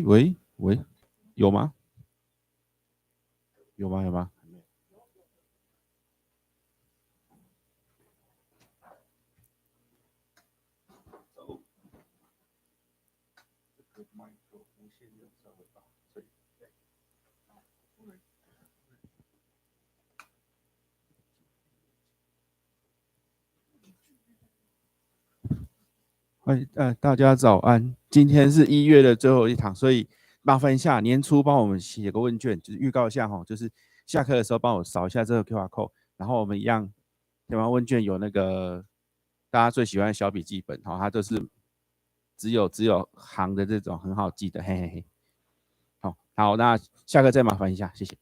喂，有吗？有吗？大家早安。今天是1月的最后一堂，所以麻烦一下年初帮我们写个问卷，就是预告一下哈，就是下课的时候帮我扫一下这个 QR code， 然后我们一样填完问卷有那个大家最喜欢的小笔记本，它就是只有行的这种很好记的，嘿嘿嘿。好，那下课再麻烦一下，谢谢。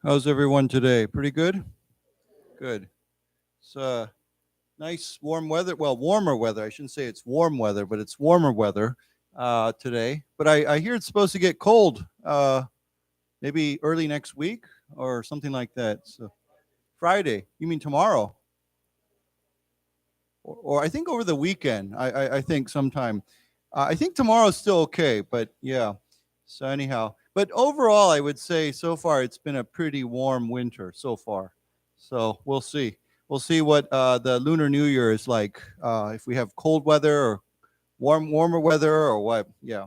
How's everyone today? Pretty good? Good. It's nice warm weather. Well, warmer weather. I shouldn't say it's warm weather, but it's warmer weather today. But I hear it's supposed to get cold maybe early next week or something like that. So Friday. You mean tomorrow? Or I think over the weekend. I think sometime. I think tomorrow's still okay, but yeah. So anyhow. But overall, I would say so far it's been a pretty warm winter so far. So we'll see. We'll see what the Lunar New Year is like. If we have cold weather or warmer weather or what. Yeah.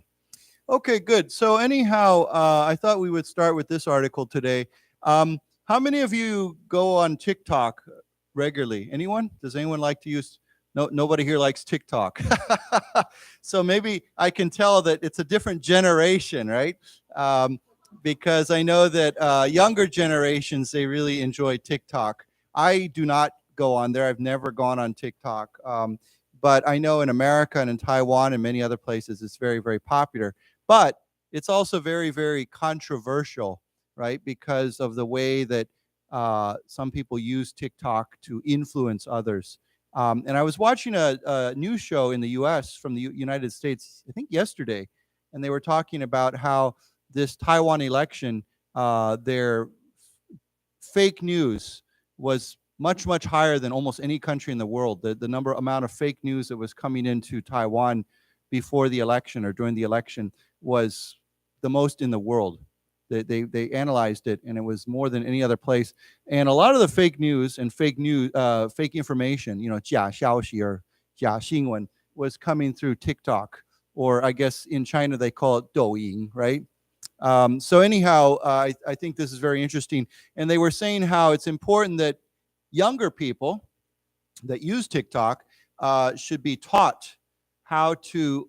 Okay, good. So anyhow, I thought we would start with this article today. How many of you go on TikTok regularly? Anyone? Does anyone like to use? No, nobody here likes TikTok. So maybe I can tell that it's a different generation, right? Because I know that younger generations, they really enjoy TikTok. I do not go on there. I've never gone on TikTok. But I know in America and in Taiwan and many other places, it's very, very popular. But it's also very, very controversial, right? Because of the way that some people use TikTok to influence others. And I was watching a news show in the US from the United States, I think yesterday, and they were talking about how this Taiwan election, their fake news was much, much higher than almost any country in the world. The amount of fake news that was coming into Taiwan before the election or during the election was the most in the world. They analyzed it, and it was more than any other place. And a lot of the fake news and fake information, 假消息 or 假新闻 was coming through TikTok, or I guess in China they call it 抖音, right? So anyhow, I think this is very interesting. And they were saying how it's important that younger people that use TikTok should be taught how to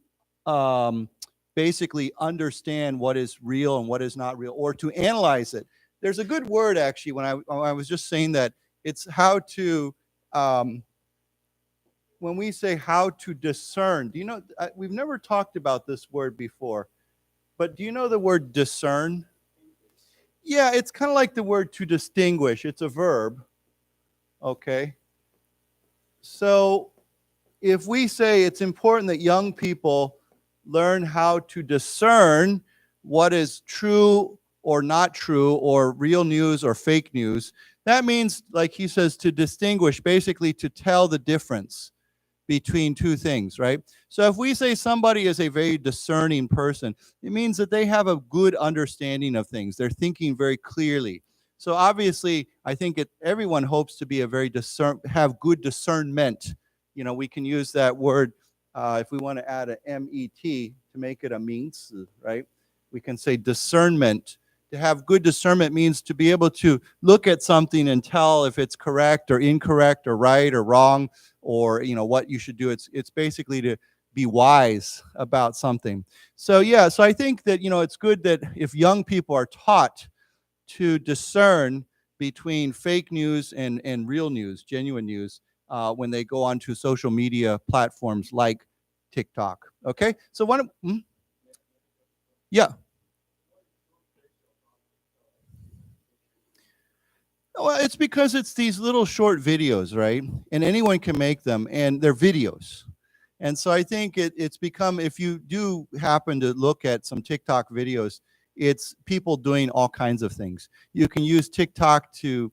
basically understand what is real and what is not real, or to analyze it. There's a good word, actually, when I was just saying that. It's how to, when we say how to discern, do you know, we've never talked about this word before, but do you know the word discern? Yeah, it's kind of like the word to distinguish. It's a verb, okay? So if we say it's important that young people learn how to discern what is true or not true, or real news or fake news, that means, like he says, to distinguish, basically to tell the difference between two things, right? So if we say somebody is a very discerning person, it means that they have a good understanding of things. They're thinking very clearly. So obviously, I think everyone hopes to be have good discernment. We can use that word if we want to add a MET to make it a 名词, right? We can say discernment. To have good discernment means to be able to look at something and tell if it's correct or incorrect or right or wrong, or what you should do. It's basically to be wise about something. So yeah, so I think that it's good that if young people are taught to discern between fake news and real news, genuine news, when they go onto social media platforms like TikTok. Okay, so yeah. Well, it's because it's these little short videos, right? And anyone can make them, and they're videos. And so I think it's become, if you do happen to look at some TikTok videos, it's people doing all kinds of things. You can use TikTok to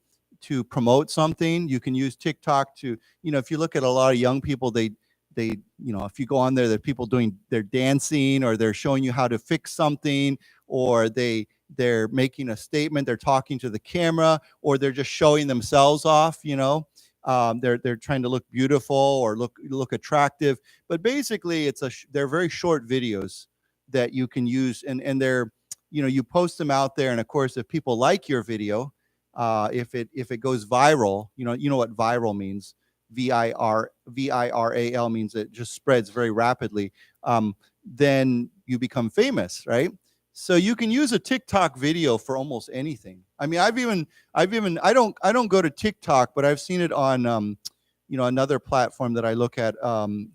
promote something. You can use TikTok to, if you look at a lot of young people, they if you go on there, there are people they're dancing, or they're showing you how to fix something, or they're making a statement, they're talking to the camera, or they're just showing themselves off, they're trying to look beautiful or look attractive. But basically they're very short videos that you can use, and they're, you post them out there, and of course if people like your video, if it goes viral, you know what viral means. VIRAL means it just spreads very rapidly. Then you become famous, right? So you can use a TikTok video for almost anything. I mean, I don't go to TikTok, but I've seen it on another platform that I look at. I'm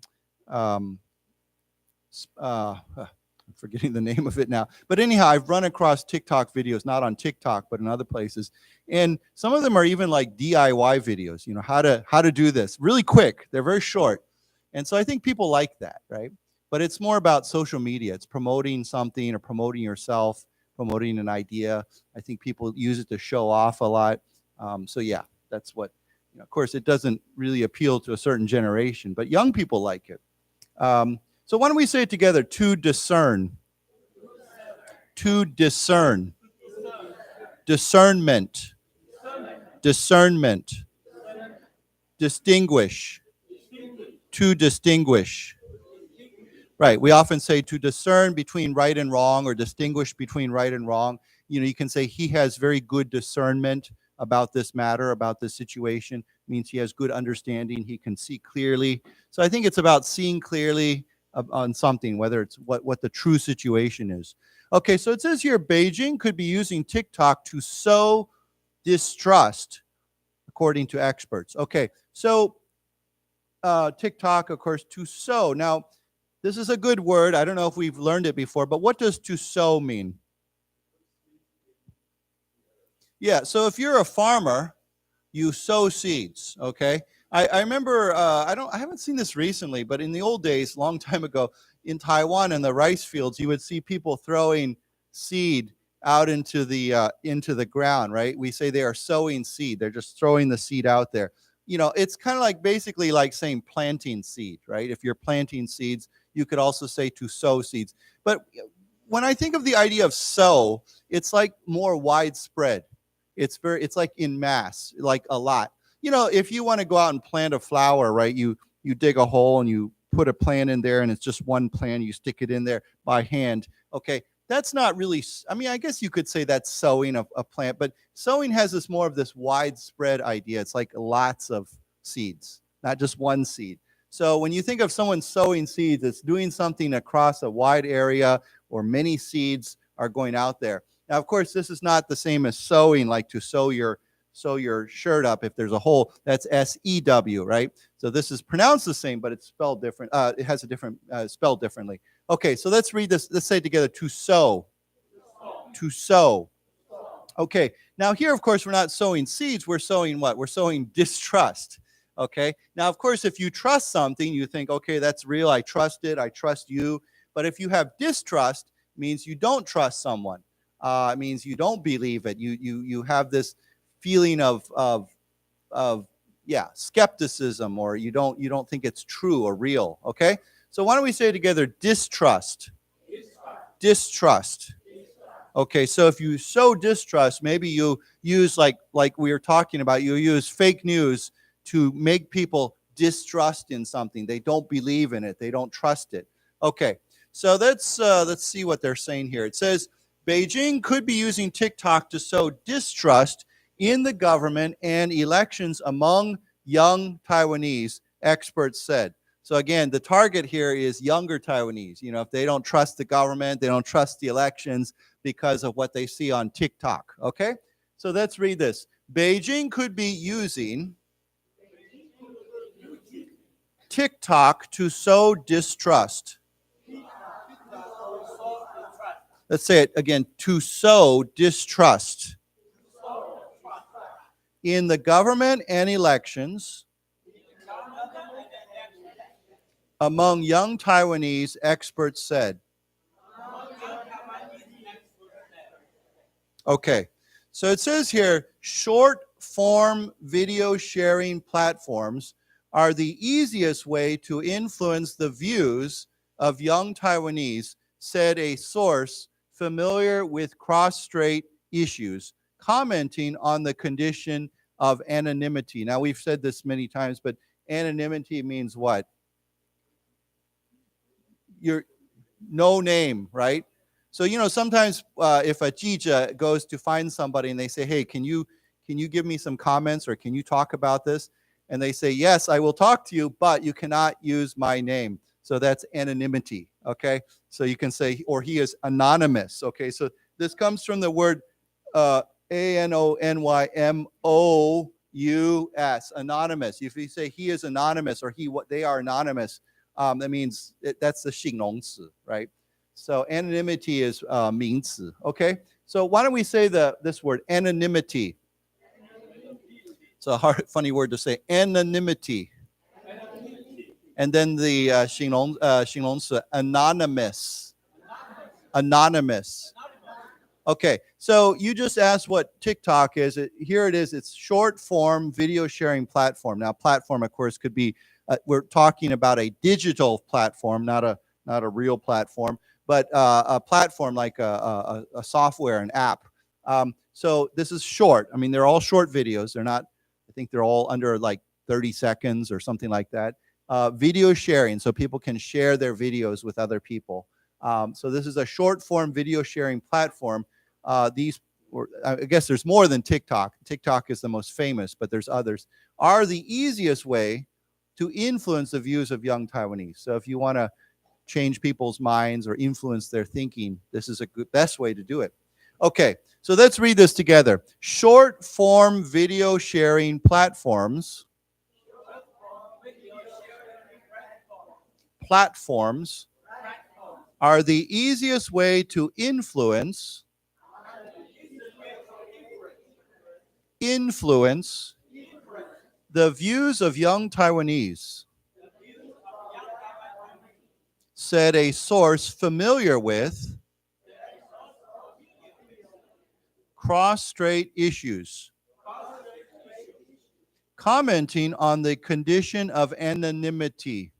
forgetting the name of it now. But anyhow, I've run across TikTok videos, not on TikTok, but in other places. And some of them are even like DIY videos, how to do this really quick. They're very short. And so I think people like that, right? But it's more about social media. It's promoting something, or promoting yourself, promoting an idea. I think people use it to show off a lot. So yeah, that's what, of course, it doesn't really appeal to a certain generation, but young people like it. So why don't we say it together? To discern. To discern. Discernment. Discernment. Distinguish. To distinguish. Right. We often say to discern between right and wrong, or distinguish between right and wrong. You can say he has very good discernment about this matter, about this situation. It means he has good understanding. He can see clearly. So I think it's about seeing clearly on something, whether it's what the true situation is. Okay, so it says here, Beijing could be using TikTok to sow distrust, according to experts. Okay, so TikTok, of course, to sow. Now, this is a good word. I don't know if we've learned it before, but what does to sow mean? Yeah, so if you're a farmer, you sow seeds, okay? I remember, I haven't seen this recently, but in the old days, long time ago, in Taiwan, in the rice fields, you would see people throwing seed out into the ground, right? We say they are sowing seed. They're just throwing the seed out there. It's kind of like basically like saying planting seed, right? If you're planting seeds, you could also say to sow seeds. But when I think of the idea of sow, it's like more widespread. It's like in mass, like a lot. If you want to go out and plant a flower, right, you dig a hole and you put a plant in there, and it's just one plant, you stick it in there by hand. Okay, that's not really, I mean, I guess you could say that's sowing a plant, but sowing has more of this widespread idea. It's like lots of seeds, not just one seed. So when you think of someone sowing seeds, it's doing something across a wide area, or many seeds are going out there. Now, of course, this is not the same as sewing, like to sew your shirt up. If there's a hole, that's S-E-W, right? So this is pronounced the same, but it's spelled different. It has a different spelled differently. Okay, so let's read this. Let's say it together: to sow. To sow. Okay, now here, of course, we're not sowing seeds. We're sowing what? We're sowing distrust. Okay, now, of course, if you trust something, you think, okay, that's real. I trust it. I trust you. But if you have distrust, it means you don't trust someone. It means you don't believe it. You have this feeling of skepticism, or you don't think it's true or real. Okay, so why don't we say together: distrust. Distrust. Okay, so if you sow distrust, maybe you use like we were talking about, you use fake news to make people distrust in something. They don't believe in it. They don't trust it. Okay, so let's see what they're saying here. It says Beijing could be using TikTok to sow distrust in the government and elections among young Taiwanese, experts said. So again, the target here is younger Taiwanese. You know, if they don't trust the government, they don't trust the elections because of what they see on TikTok, okay? So let's read this. Beijing could be using TikTok to sow distrust. Let's say it again, to sow distrust in the government and elections among young Taiwanese, experts said. Okay, so it says here, short form video sharing platforms are the easiest way to influence the views of young Taiwanese, said a source familiar with cross-strait issues, commenting on the condition of anonymity. Now, we've said this many times, but anonymity means what? Your no name, right? So, you know, sometimes if a jija goes to find somebody and they say, hey, can you give me some comments or can you talk about this? And they say, yes, I will talk to you, but you cannot use my name. So that's anonymity, okay? So you can say, or he is anonymous, okay? So this comes from the word A-N-O-N-Y-M-O-U-S, anonymous. If you say he is anonymous or they are anonymous, that means that's the 形容词, right? So anonymity is 名词, okay? So why don't we say this word, anonymity? It's a hard, funny word to say, anonymity. And then the 形容词, anonymous. Anonymous. Okay, so you just asked what TikTok is. Here it is. It's short form video sharing platform. Now, platform, of course, could be, we're talking about a digital platform, not a real platform, but a platform like a software, an app. So this is short. I mean, they're all short videos. They're not, I think they're all under like 30 seconds or something like that. Video sharing, so people can share their videos with other people. So this is a short form video sharing platform. I guess there's more than TikTok. TikTok is the most famous, but there's others, are the easiest way to influence the views of young Taiwanese. So if you want to change people's minds or influence their thinking, this is a good, best way to do it. Okay, so let's read this together. Short form video sharing platforms are the easiest way to influence the views of young Taiwanese, said a source familiar with cross-strait issues, commenting on the condition of anonymity.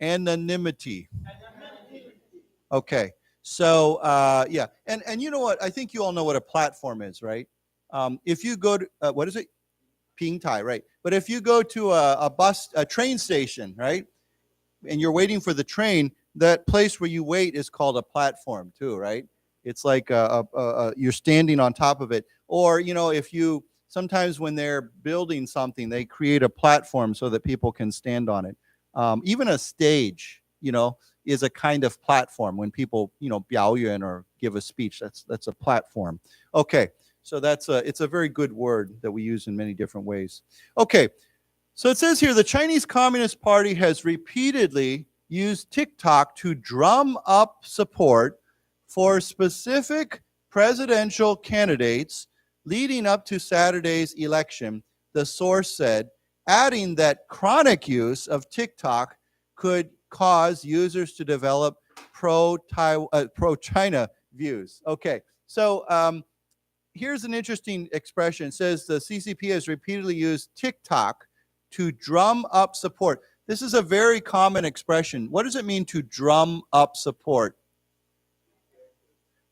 Anonymity. Okay, so yeah, and you know what? I think you all know what a platform is, right? If you go to what is it? 平台, right? But if you go to a train station, right, and you're waiting for the train, that place where you wait is called a platform too, right? It's like you're standing on top of it. Or, you know, sometimes when they're building something, they create a platform so that people can stand on it. Even a stage, you know, is a kind of platform when people, you know, 表演 or give a speech. That's a platform. Okay, so it's a very good word that we use in many different ways. Okay, so it says here, the Chinese Communist Party has repeatedly used TikTok to drum up support for specific presidential candidates leading up to Saturday's election, the source said, adding that chronic use of TikTok could cause users to develop pro-China views. Okay, so here's an interesting expression. It says the CCP has repeatedly used TikTok to drum up support. This is a very common expression. What does it mean to drum up support?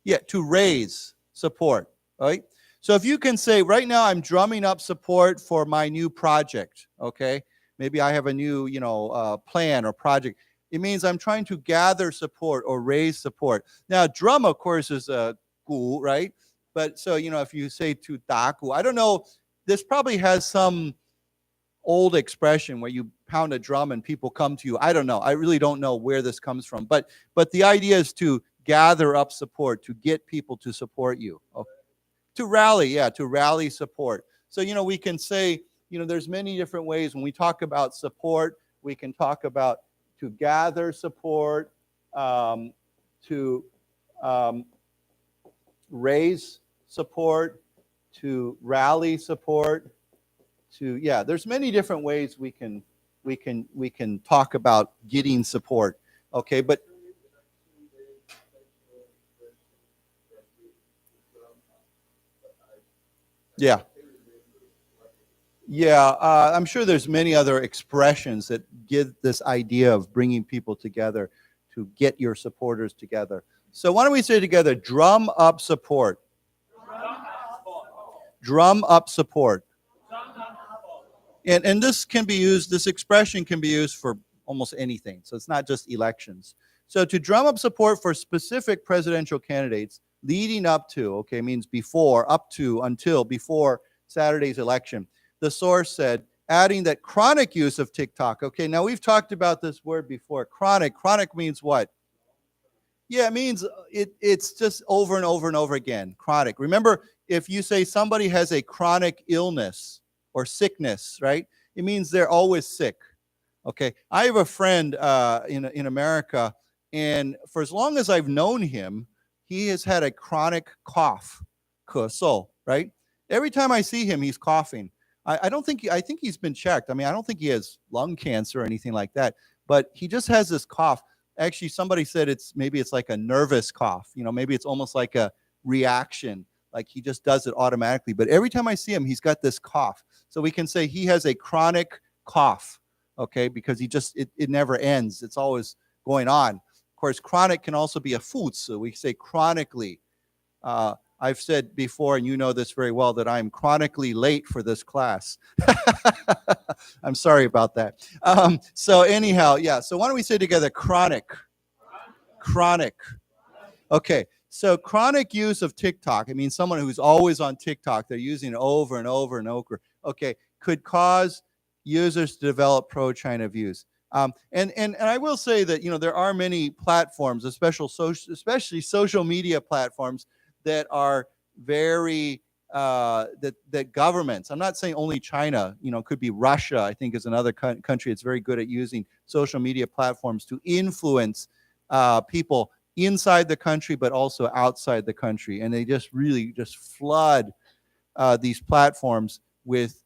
Yeah, to raise support, right? So if you can say, right now I'm drumming up support for my new project, okay? Maybe I have a new, plan or project. It means I'm trying to gather support or raise support. Now, drum, of course, is a 鼓, right? But so, if you say to 打鼓, I don't know, this probably has some old expression where you pound a drum and people come to you. I don't know. I really don't know where this comes from. But the idea is to gather up support, to get people to support you. Okay. To rally support. So, we can say, there's many different ways. When we talk about support, we can talk about to gather support, to raise support, to rally support, there's many different ways we can talk about getting support. Okay, but I'm sure there's many other expressions that give this idea of bringing people together to get your supporters together. So why don't we say together, drum up support. Drum up support. And this can be used, this expression can be used for almost anything. So it's not just elections. So to drum up support for specific presidential candidates leading up to, okay, means before, up to, until, before Saturday's election. The source said, adding that chronic use of TikTok. Okay, now we've talked about this word before. Chronic. Chronic means what? Yeah, it means it's just over and over and over again. Chronic. Remember, if you say somebody has a chronic illness or sickness, right? It means they're always sick. Okay, I have a friend in America, and for as long as I've known him, he has had a chronic cough, 咳嗽, right? Every time I see him, he's coughing. I think he's been checked. I mean, I don't think he has lung cancer or anything like that, but he just has this cough. Actually, somebody said maybe it's like a nervous cough. Maybe it's almost like a reaction, like he just does it automatically. But every time I see him, he's got this cough. So we can say he has a chronic cough, okay, because it never ends. It's always going on. Of course, chronic can also be a 副词. We say chronically. I've said before, and you know this very well, that I'm chronically late for this class. I'm sorry about that. So anyhow, so why don't we say together chronic? Chronic. Okay, so chronic use of TikTok, it means someone who's always on TikTok, they're using it over and over and over, okay, could cause users to develop pro-China views. And I will say that, there are many platforms, especially social media platforms, that are very, that governments, I'm not saying only China, could be Russia, I think is another country that's very good at using social media platforms to influence people inside the country, but also outside the country. And they just really just flood these platforms with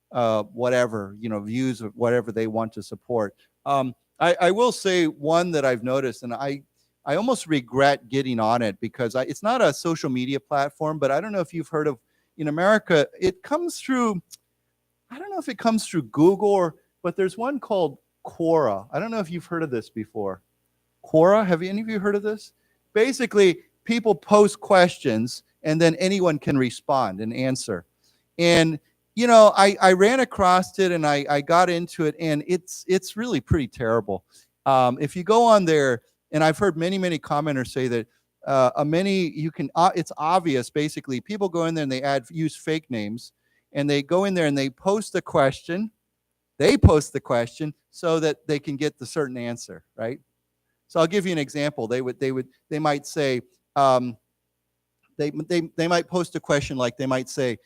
whatever, views of whatever they want to support. I will say one that I've noticed, and I almost regret getting on it because it's not a social media platform, but I don't know if you've heard of, in America, it comes through, I don't know if it comes through Google, but there's one called Quora. I don't know if you've heard of this before. Quora, have any of you heard of this? Basically, people post questions and then anyone can respond and answer. And, I ran across it and I got into it, and it's really pretty terrible. If you go on there, and I've heard many commenters say that it's obvious, basically, people go in there and they use fake names, and they go in there and they post the question. They post the question so that they can get the certain answer, right? So I'll give you an example. They might say, they might post a question like, they might say,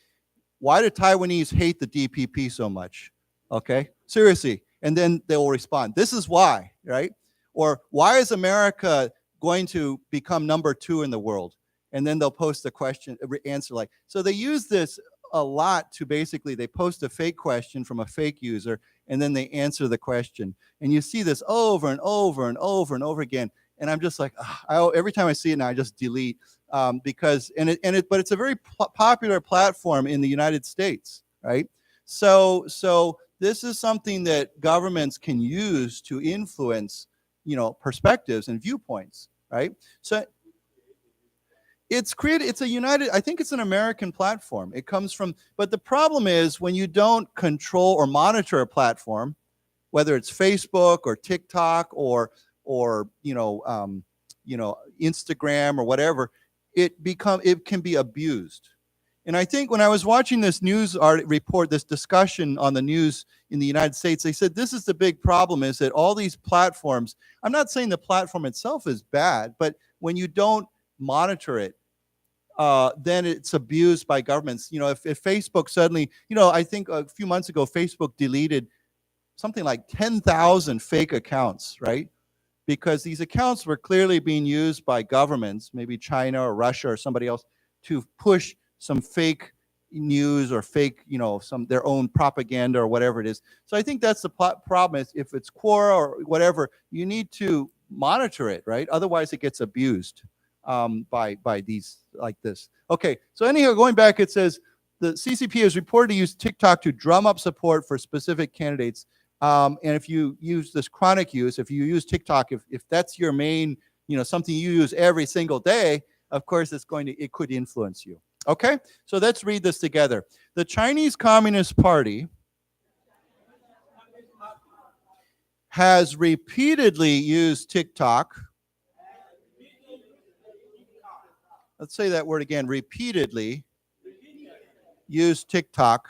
why do Taiwanese hate the DPP so much? Okay, seriously. And then they will respond, this is why, right? Or why is America going to become number 2 in the world? And then they'll post the answer like, so they use this a lot to basically, they post a fake question from a fake user, and then they answer the question. And you see this over and over and over and over again. And I'm just like, every time I see it now, I just delete because, but it's a very popular platform in the United States, right? So this is something that governments can use to influence, perspectives and viewpoints, right? So it's I think it's an American platform. It comes from, but the problem is when you don't control or monitor a platform, whether it's Facebook or TikTok or Instagram or whatever, it can be abused. And I think when I was watching this news report, this discussion on the news in the United States, they said this is the big problem, is that all these platforms, I'm not saying the platform itself is bad, but when you don't monitor it, then it's abused by governments. If Facebook suddenly, I think a few months ago, Facebook deleted something like 10,000 fake accounts, right? Because these accounts were clearly being used by governments, maybe China or Russia or somebody else, to push some fake news or fake, their own propaganda or whatever it is. So I think that's the problem, is if it's Quora or whatever, you need to monitor it, right? Otherwise it gets abused by these like this. Okay, so anyhow, going back, it says the CCP is reported to use TikTok to drum up support for specific candidates. And if you use this chronic use, if you use TikTok, if that's your main, something you use every single day, of course it could influence you. Okay, so let's read this together. The Chinese Communist Party has repeatedly used TikTok. Let's say that word again, repeatedly used TikTok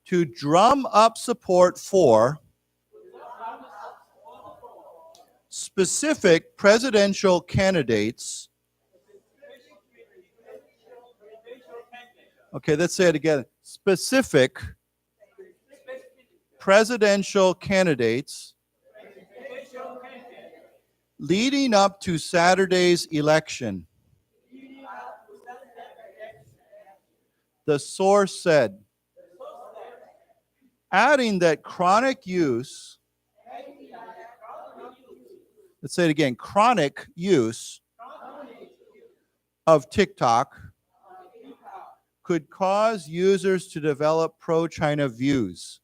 to drum up support for specific presidential candidates. Okay, let's say it again. Specific presidential candidates leading up to Saturday's election. The source said, adding that chronic use, let's say it again, chronic use of TikTok could cause users to develop pro-China views.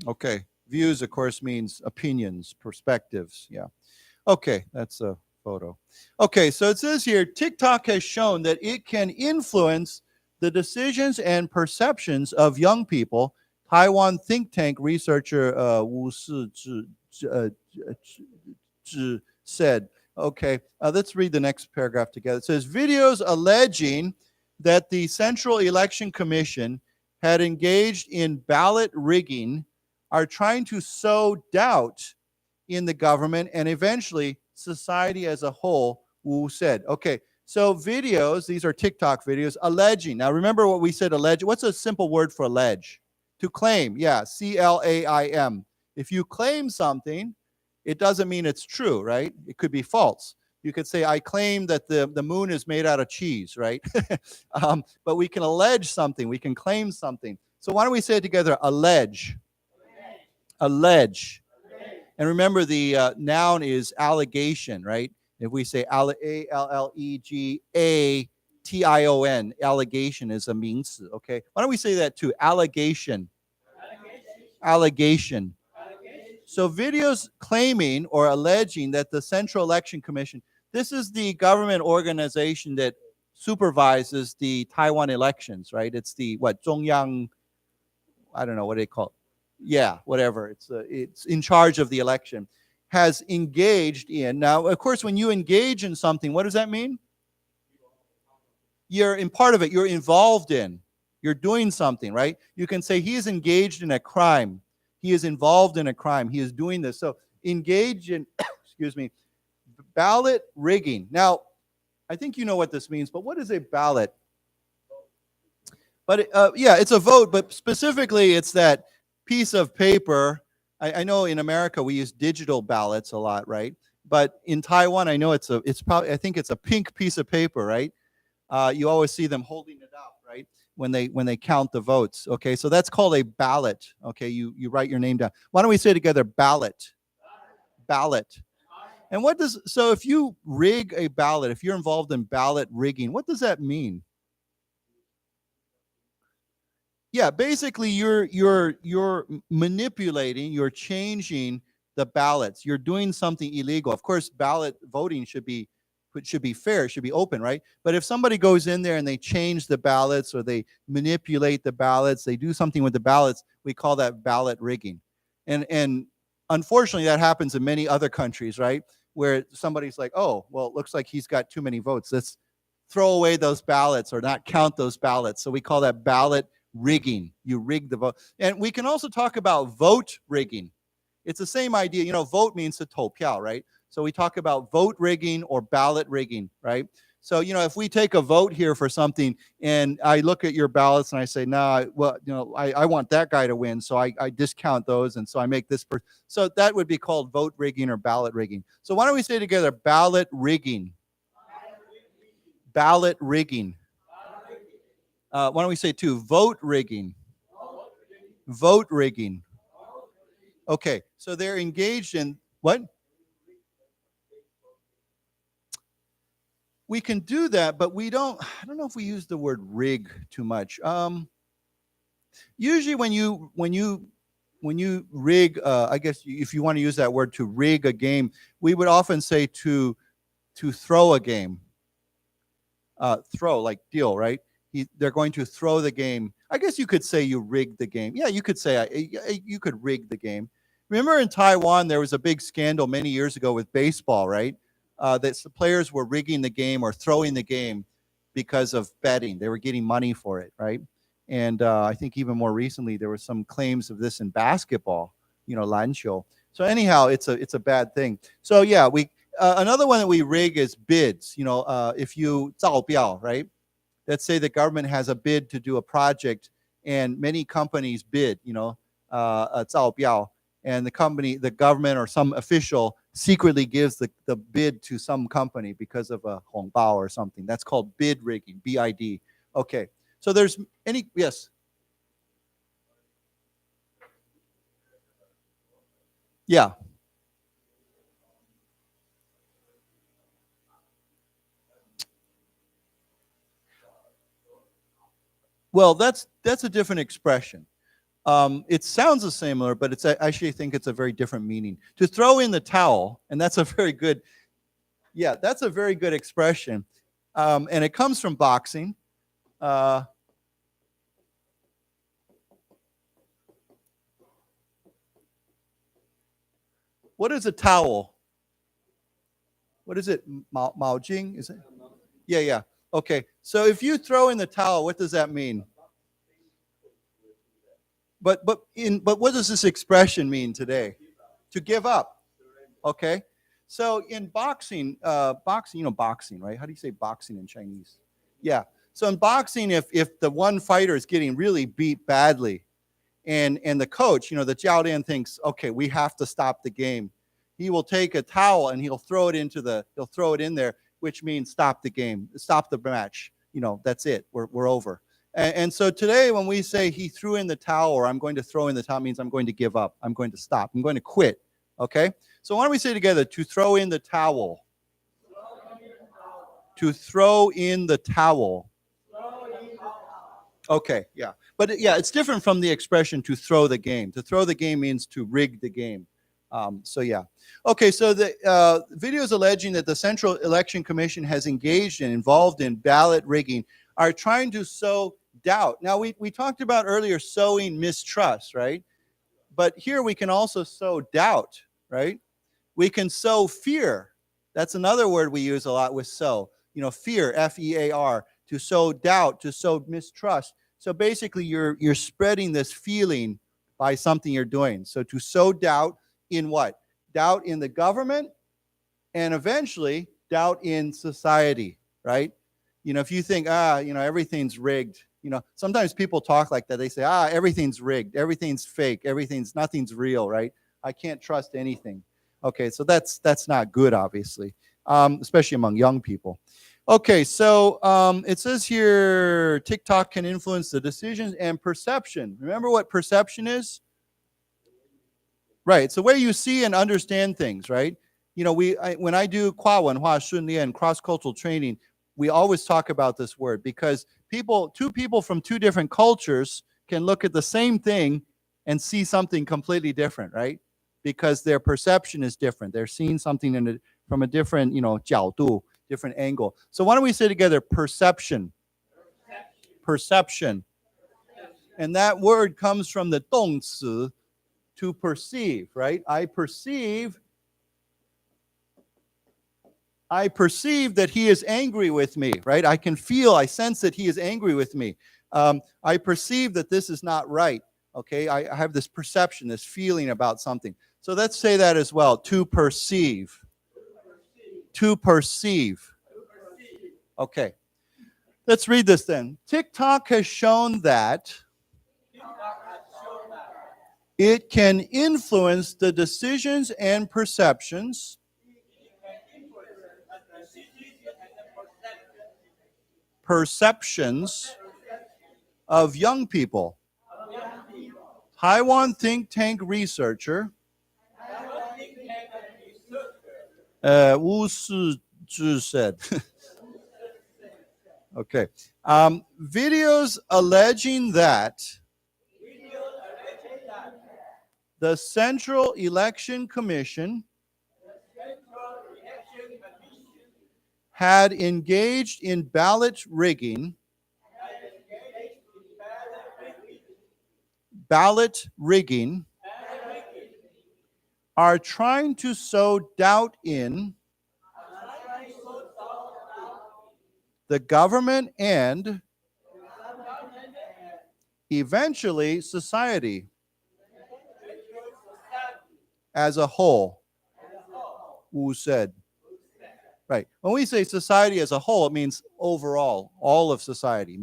Okay, views, of course, means opinions, perspectives, yeah. Okay, that's a photo. Okay, so it says here, TikTok has shown that it can influence the decisions and perceptions of young people. Taiwan think tank researcher Wu Shizhi said. Okay, let's read the next paragraph together. It says, videos alleging that the Central Election Commission had engaged in ballot rigging are trying to sow doubt in the government and eventually society as a whole, Wu said. Okay, so videos, these are TikTok videos, alleging. Now remember what we said, allege. What's a simple word for allege? To claim, yeah, C-L-A-I-M. If you claim something, it doesn't mean it's true, right? It could be false. You could say, I claim that the moon is made out of cheese, right? But we can allege something. We can claim something. So why don't we say it together? Allege. Allege. And remember, the noun is allegation, right? If we say A-L-L-E-G-A-T-I-O-N, allegation is a 名词, okay? Why don't we say that too? Allegation. Allegation. So videos claiming or alleging that the Central Election Commission, this is the government organization that supervises the Taiwan elections, right? It's the, Zhongyang, I don't know, what do they call it? Yeah, whatever. It's in charge of the election, has engaged in. Now, of course, when you engage in something, what does that mean? You're in part of it. You're involved in. You're doing something, right? You can say he is engaged in a crime. He is involved in a crime. He is doing this. So engage in, excuse me, ballot rigging. Now, I think you know what this means, but what is a ballot? But yeah, it's a vote, but specifically it's that piece of paper. I know in America we use digital ballots a lot, right? But in Taiwan, I know it's probably, I think it's a pink piece of paper, right? You always see them holding it up, right? When they count the votes. Okay, so that's called a ballot. Okay, you write your name down. Why don't we say together ballot? Ballot. And so if you rig a ballot, if you're involved in ballot rigging, what does that mean? Yeah, basically you're manipulating, you're changing the ballots. You're doing something illegal. Of course, ballot voting should be it should be fair, it should be open, right? But if somebody goes in there and they change the ballots or they manipulate the ballots, they do something with the ballots, we call that ballot rigging. And unfortunately, that happens in many other countries, right? Where somebody's like, oh, well, it looks like he's got too many votes. Let's throw away those ballots or not count those ballots. So we call that ballot rigging. You rig the vote. And we can also talk about vote rigging. It's the same idea. You know, vote means to 投票, right? So we talk about vote rigging or ballot rigging, right? So, you know, if we take a vote here for something and I look at your ballots and I say, nah, well, you know, I want that guy to win. So I discount those. And so I make this person. So that would be called vote rigging or ballot rigging. So why don't we say together, ballot rigging? Ballot rigging. Why don't we say too, vote rigging? Vote rigging. Okay, so they're engaged in what? We can do that, but I don't know if we use the word rig too much. Usually when you rig, I guess if you want to use that word to rig a game, we would often say to throw a game. Throw, like deal, right? They're going to throw the game. I guess you could say you rigged the game. Yeah, you could say you could rig the game. Remember in Taiwan, there was a big scandal many years ago with baseball, right? That the players were rigging the game or throwing the game because of betting. They were getting money for it, right? And I think even more recently, there were some claims of this in basketball, you know, 篮球. So anyhow, it's a bad thing. So yeah, another one that we rig is bids. You know, if you 招标, right? Let's say the government has a bid to do a project, and many companies bid. You know, 招标, and the government or some official secretly gives the bid to some company because of a 红包 or something. That's called bid rigging, BID. Okay, so there's yes. Yeah. Well, that's a different expression. It sounds similar, but I actually think it's a very different meaning. To throw in the towel, and that's a very good, that's a very good expression. And it comes from boxing. What is a towel? What is it? 毛巾? Is it? Yeah. Okay. So if you throw in the towel, what does that mean? But what does this expression mean today? To give up. Okay. So in boxing, you know boxing, right? How do you say boxing in Chinese? Yeah. So in boxing, if the one fighter is getting really beat badly, and the coach, you know, the 教练 thinks, okay, we have to stop the game. He will take a towel and he'll throw it in there, which means stop the game, stop the match. You know, that's it. We're over. And so today when we say he threw in the towel or I'm going to throw in the towel, means I'm going to give up. I'm going to stop. I'm going to quit. Okay? So why don't we say together, to throw in the towel. To throw in the towel. Okay, yeah. But yeah, it's different from the expression to throw the game. To throw the game means to rig the game. So yeah. Okay, so the video is alleging that the Central Election Commission has engaged and involved in ballot rigging, are trying to sow doubt. Now, we talked about earlier sowing mistrust, right? But here we can also sow doubt, right? We can sow fear. That's another word we use a lot with sow. You know, fear, F-E-A-R, to sow doubt, to sow mistrust. So basically, you're spreading this feeling by something you're doing. So to sow doubt in what? Doubt in the government, and eventually doubt in society, right? You know, if you think, you know, everything's rigged, you know, sometimes people talk like that. They say, everything's rigged, everything's fake, nothing's real, right? I can't trust anything. Okay, so that's not good, obviously, especially among young people. Okay, so it says here, TikTok can influence the decisions and perception. Remember what perception is? Right, it's the way you see and understand things, right? You know, when I do 跨文化训练, cross-cultural training, we always talk about this word because two people from two different cultures can look at the same thing and see something completely different, right? Because their perception is different. They're seeing something from a different, you know, 角度, different angle. So why don't we say together perception? Perception. And that word comes from the 动词, to perceive, right? I perceive that he is angry with me, right? I sense that he is angry with me. I perceive that this is not right, okay? I have this perception, this feeling about something. So let's say that as well, to perceive. To perceive. Okay, let's read this then. TikTok has shown that it can influence the decisions and perceptions of young people. Taiwan think tank researcher Wu Shizhi said. Okay. Videos alleging that the Central Election Commission had engaged in ballot rigging are trying to sow doubt in the government and eventually society as a whole, Wu said. Right. When we say society as a whole, it means overall, all of society,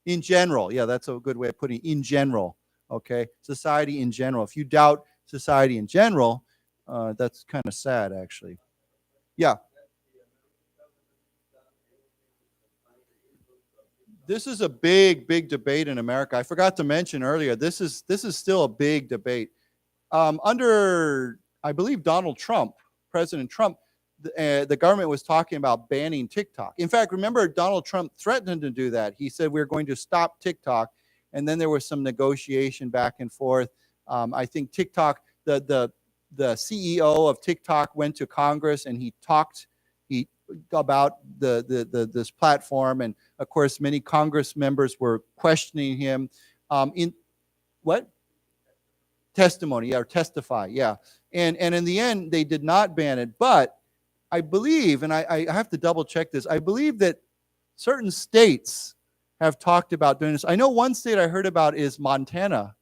in general. Yeah, that's a good way of putting it, in general. Okay, society in general. If you doubt society in general, that's kind of sad, actually. Yeah. This is a big debate in America. I forgot to mention earlier, this is still a big debate. Under, I believe, Donald Trump, President Trump, the government was talking about banning TikTok. In fact, remember, Donald Trump threatened to do that. He said we're going to stop TikTok, and then there was some negotiation back and forth. I think TikTok, the CEO of TikTok went to Congress and he talked about this platform, and of course, many Congress members were questioning him. In what? Testimony, or testify, yeah. And in the end, they did not ban it, but I believe, and I have to double check this, I believe that certain states have talked about doing this. I know one state I heard about is Montana,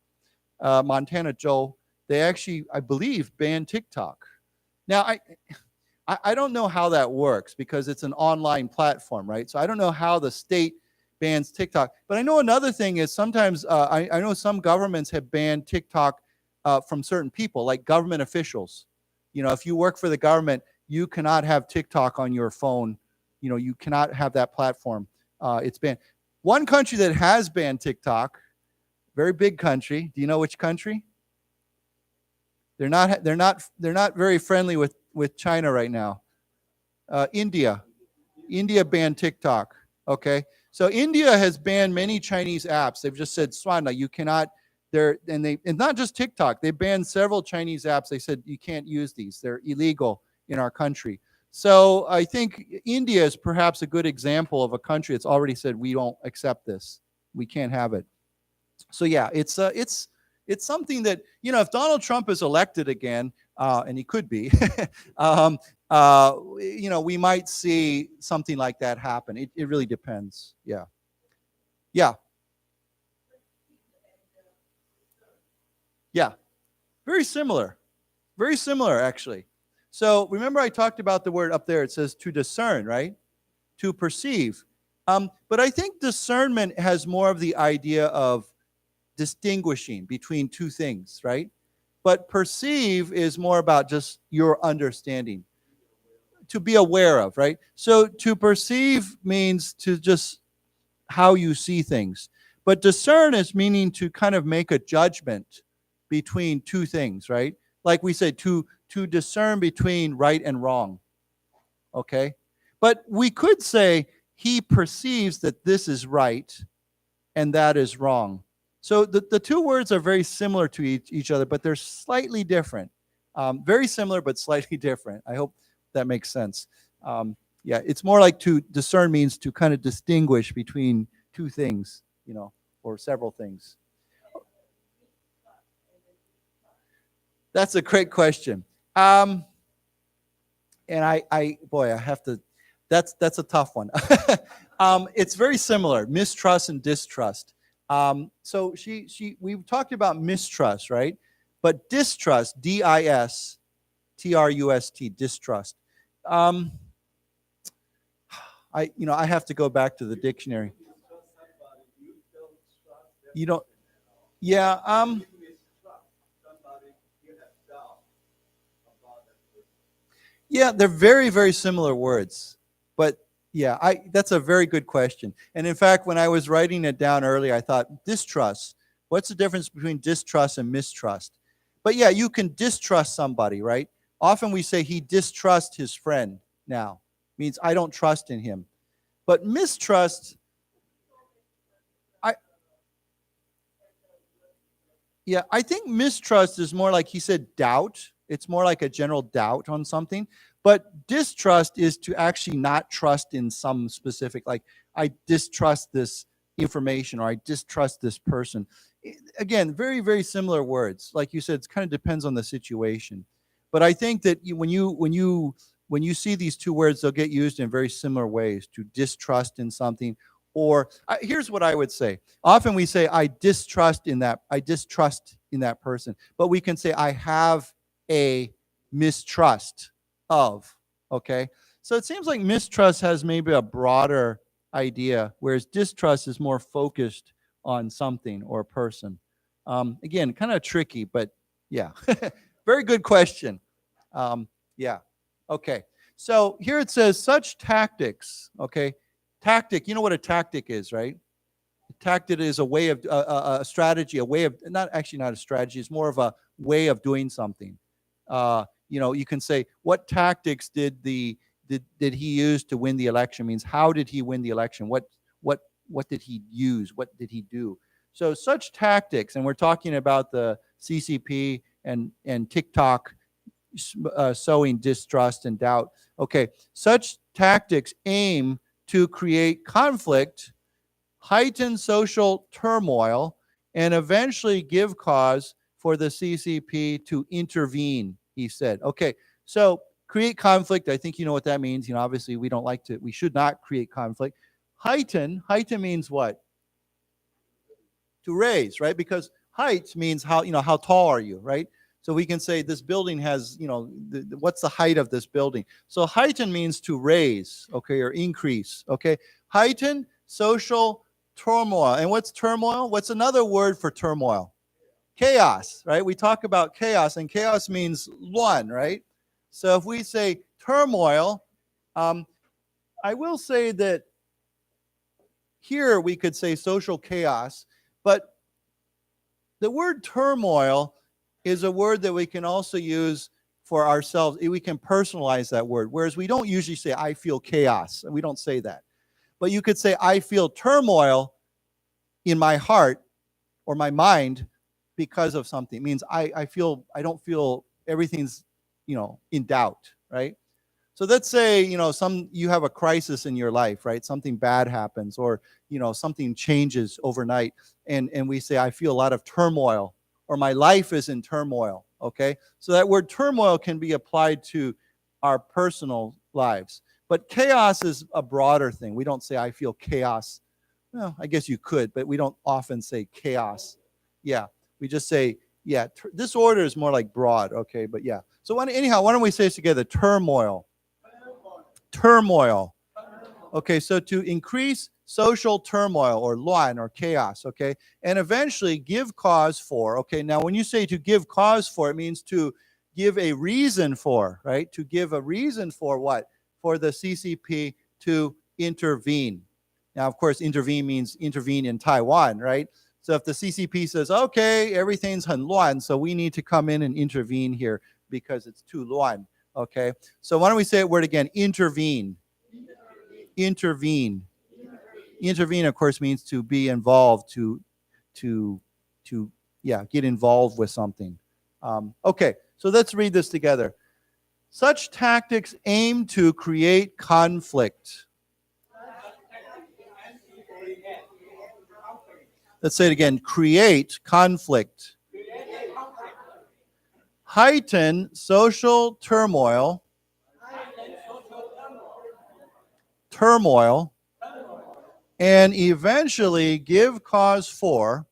Joe. They actually, I believe, banned TikTok. Now, I don't know how that works because it's an online platform, right? So I don't know how the state bans TikTok. But I know another thing is sometimes, I know some governments have banned TikTok from certain people, like government officials. If you work for the government, you cannot have TikTok on your phone. You cannot have that platform. It's banned. One country that has banned TikTok, very big country. Do you know which country? They're not very friendly with China right now. India. India banned TikTok. Okay. So India has banned many Chinese apps. They've just said, Swana, you cannot. And not just TikTok. They banned several Chinese apps. They said you can't use these. They're illegal in our country. So I think India is perhaps a good example of a country that's already said we don't accept this. We can't have it. So yeah, it's something that, if Donald Trump is elected again, and he could be, we might see something like that happen. It really depends. Yeah. Yeah. Yeah. Very similar, actually. So remember I talked about the word up there. It says to discern, right? To perceive. But I think discernment has more of the idea of distinguishing between two things, right? But perceive is more about just your understanding, to be aware of, right? So to perceive means to just how you see things. But discern is meaning to kind of make a judgment between two things, right? Like we said, to discern between right and wrong, okay? But we could say he perceives that this is right and that is wrong. So the two words are very similar to each other, but they're slightly different. Very similar, but slightly different. I hope that makes sense. Yeah, it's more like to discern means to kind of distinguish between two things, you know, or several things. That's a great question. And boy, I have to, that's a tough one. It's very similar, mistrust and distrust. So we talked about mistrust, right? But distrust, D-I-S-T-R-U-S-T, distrust. I have to go back to the dictionary. You don't, yeah, yeah, they're very, very similar words. But yeah, that's a very good question. And in fact, when I was writing it down earlier, I thought, distrust. What's the difference between distrust and mistrust? But yeah, you can distrust somebody, right? Often we say he distrusts his friend now. Means I don't trust in him. But mistrust, I think mistrust is more like he said doubt. It's more like a general doubt on something. But distrust is to actually not trust in some specific, like I distrust this information or I distrust this person. Again, very, very similar words. Like you said, it kind of depends on the situation. But I think that when you see these two words, they'll get used in very similar ways, to distrust in something. Or here's what I would say. Often we say, I distrust in that person. But we can say, I have a mistrust of, okay? So it seems like mistrust has maybe a broader idea, whereas distrust is more focused on something or a person. Again, kind of tricky, but yeah. Very good question. Yeah. Okay. So here it says, such tactics, okay? Tactic, you know what a tactic is, right? A tactic is a way of, a strategy, a way of, not a strategy, it's more of a way of doing something. You can say, what tactics did he use to win the election? Means how did he win the election? What did he use? What did he do? So such tactics, and we're talking about the CCP and TikTok sowing distrust and doubt. Okay, such tactics aim to create conflict, heighten social turmoil, and eventually give cause for the CCP to intervene, he said. Okay, so create conflict, I think you know what that means. Obviously we should not create conflict. Heighten means what? To raise, right? Because height means how tall are you, right? So we can say this building has, what's the height of this building? So heighten means to raise, okay, or increase, okay? Heighten social turmoil. And what's turmoil? What's another word for turmoil? Chaos, right? We talk about chaos, and chaos means one, right? So if we say turmoil, I will say that here we could say social chaos, but the word turmoil is a word that we can also use for ourselves. We can personalize that word, whereas we don't usually say, I feel chaos. We don't say that. But you could say, I feel turmoil in my heart or my mind because of something. It means I don't feel everything's, in doubt, right? So let's say, you have a crisis in your life, right? Something bad happens, or, something changes overnight, and we say, I feel a lot of turmoil, or my life is in turmoil, okay? So that word turmoil can be applied to our personal lives. But chaos is a broader thing. We don't say, I feel chaos. Well, I guess you could, but we don't often say chaos. Yeah, we just say, yeah, this order is more like broad, okay? But yeah. So anyhow, why don't we say this together? Turmoil. Turmoil. Okay, so to increase social turmoil or luan or chaos, okay, and eventually give cause for, okay, now when you say to give cause for, it means to give a reason for, right? To give a reason for what? For the CCP to intervene. Now, of course, intervene means intervene in Taiwan, right? So if the CCP says, okay, everything's很乱, so we need to come in and intervene here because it's too luan, okay? So why don't we say that word again? Intervene. Intervene. Intervene, of course, means to be involved, to get involved with something. Okay, so let's read this together. Such tactics aim to create conflict. Let's say it again. Create conflict. Heighten social turmoil. And eventually give cause for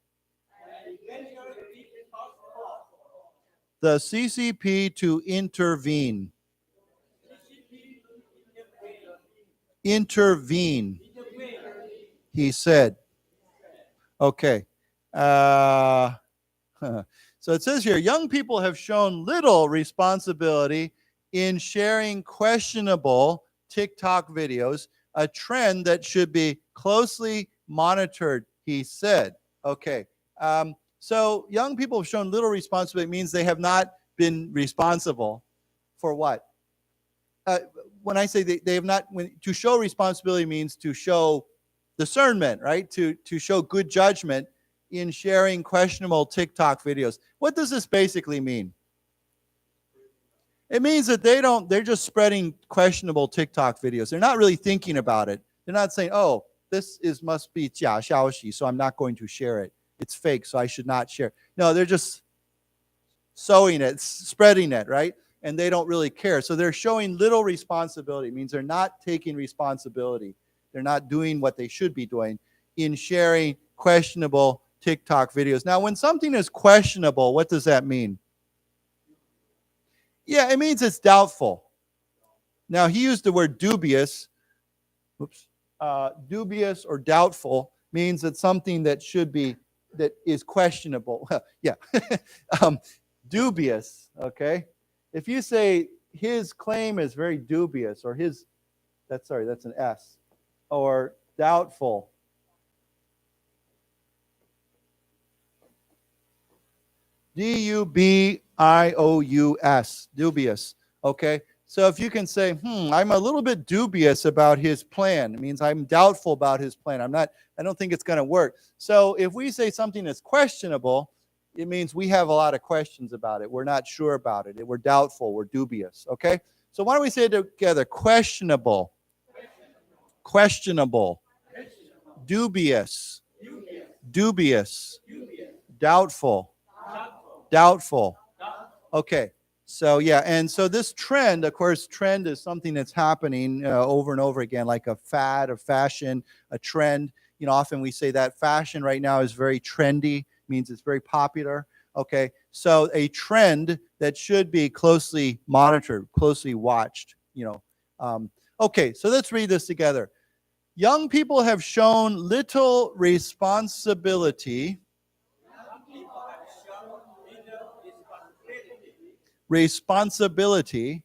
the CCP to intervene. Intervene, he said. Okay. So it says here, young people have shown little responsibility in sharing questionable TikTok videos, a trend that should be closely monitored, he said. Okay. So young people have shown little responsibility. It means they have not been responsible for what? When I say they have not, to show responsibility means to show discernment, right? To show good judgment in sharing questionable TikTok videos. What does this basically mean? It means that they're just spreading questionable TikTok videos. They're not really thinking about it. They're not saying, oh, this must be 假消息, so I'm not going to share it. It's fake, so I should not share. No, they're just sowing it, spreading it, right? And they don't really care. So they're showing little responsibility. It means they're not taking responsibility. They're not doing what they should be doing in sharing questionable TikTok videos. Now, when something is questionable, what does that mean? Yeah, it means it's doubtful. Now, he used the word dubious. Oops. Dubious or doubtful means that something that is questionable. Yeah. Dubious, okay? If you say his claim is very dubious, or that's an S, or doubtful. D-U-B-I-O-U-S, dubious, okay? So if you can say, I'm a little bit dubious about his plan, it means I'm doubtful about his plan. I don't think it's going to work. So if we say something is questionable, it means we have a lot of questions about it. We're not sure about it. We're doubtful. We're dubious, okay? So why don't we say it together? Questionable. Questionable. Dubious. Dubious. Doubtful. Doubtful. Okay. So yeah, and so this trend, of course, trend is something that's happening over and over again, like a fad, a fashion, a trend. You know, often we say that fashion right now is very trendy, means it's very popular. Okay, so a trend that should be closely monitored, closely watched. Okay, so let's read this together. Young people have shown little responsibility. Responsibility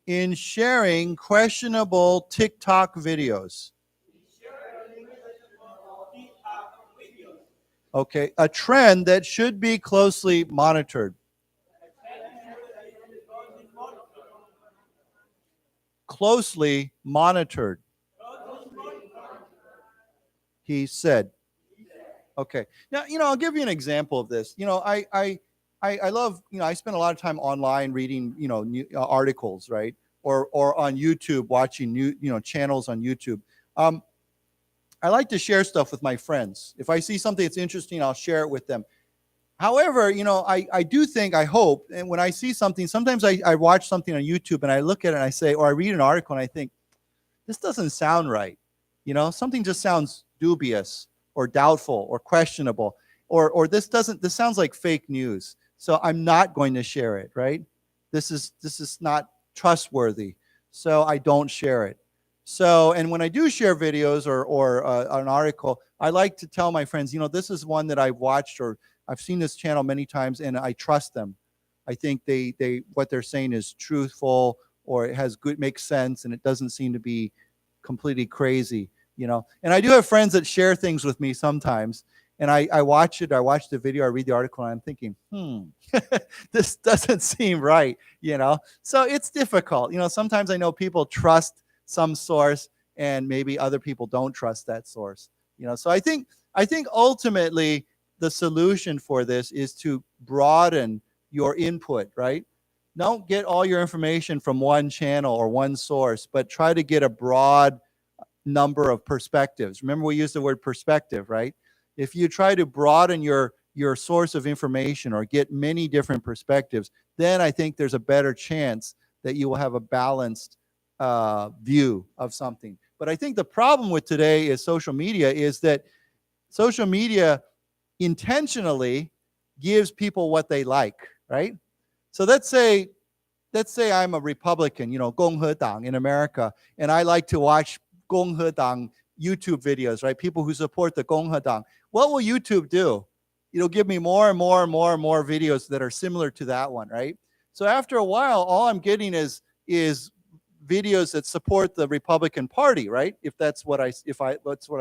in sharing questionable TikTok videos. Okay, a trend that should be closely monitored. Closely monitored, he said. Okay, now, I'll give you an example of this. I love, I spend a lot of time online reading, new, articles, right? Or on YouTube, watching new, channels on YouTube. I like to share stuff with my friends. If I see something that's interesting, I'll share it with them. However, I do think, I hope, and when I see something, sometimes I watch something on YouTube and I look at it and I say, or I read an article and I think, this doesn't sound right. Something just sounds dubious or doubtful or questionable, or this sounds like fake news. So I'm not going to share it, right? This is not trustworthy. So I don't share it. So, and when I do share videos or an article, I like to tell my friends, this is one that I've watched, or I've seen this channel many times and I trust them. I think they what they're saying is truthful, or it makes sense, and it doesn't seem to be completely crazy, And I do have friends that share things with me sometimes. And I watch the video, I read the article, and I'm thinking, this doesn't seem right, So it's difficult. Sometimes I know people trust some source and maybe other people don't trust that source. So I think ultimately the solution for this is to broaden your input, right? don't get all your information from one channel or one source, but try to get a broad number of perspectives. Remember, we use the word perspective, right? If you try to broaden your source of information or get many different perspectives, then I think there's a better chance that you will have a balanced view of something. But I think the problem with today is social media is that social media intentionally gives people what they like, right? So let's say I'm a Republican, 共和党 in America, and I like to watch 共和党 YouTube videos, right? People who support the 共和党. What will YouTube do? It'll give me more and more and more and more videos that are similar to that one, right? So after a while, all I'm getting is videos that support the Republican Party, right? If that's what I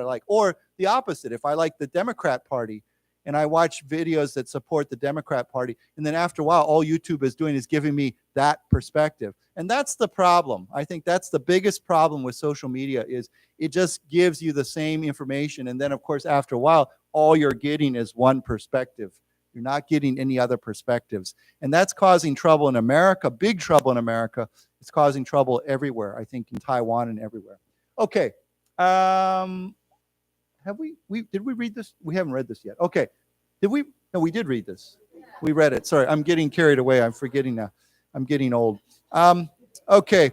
like. Or the opposite, if I like the Democrat Party and I watch videos that support the Democrat Party, and then after a while, all YouTube is doing is giving me that perspective. And that's the problem. I think that's the biggest problem with social media is it just gives you the same information. And then, of course, after a while, all you're getting is one perspective. You're not getting any other perspectives. And that's causing trouble in America, big trouble in America. It's causing trouble everywhere, I think in Taiwan and everywhere. Okay. Did we read this? We haven't read this yet. Okay. Did we? No, we did read this. We read it. Sorry, I'm getting carried away. I'm forgetting now. I'm getting old. Okay.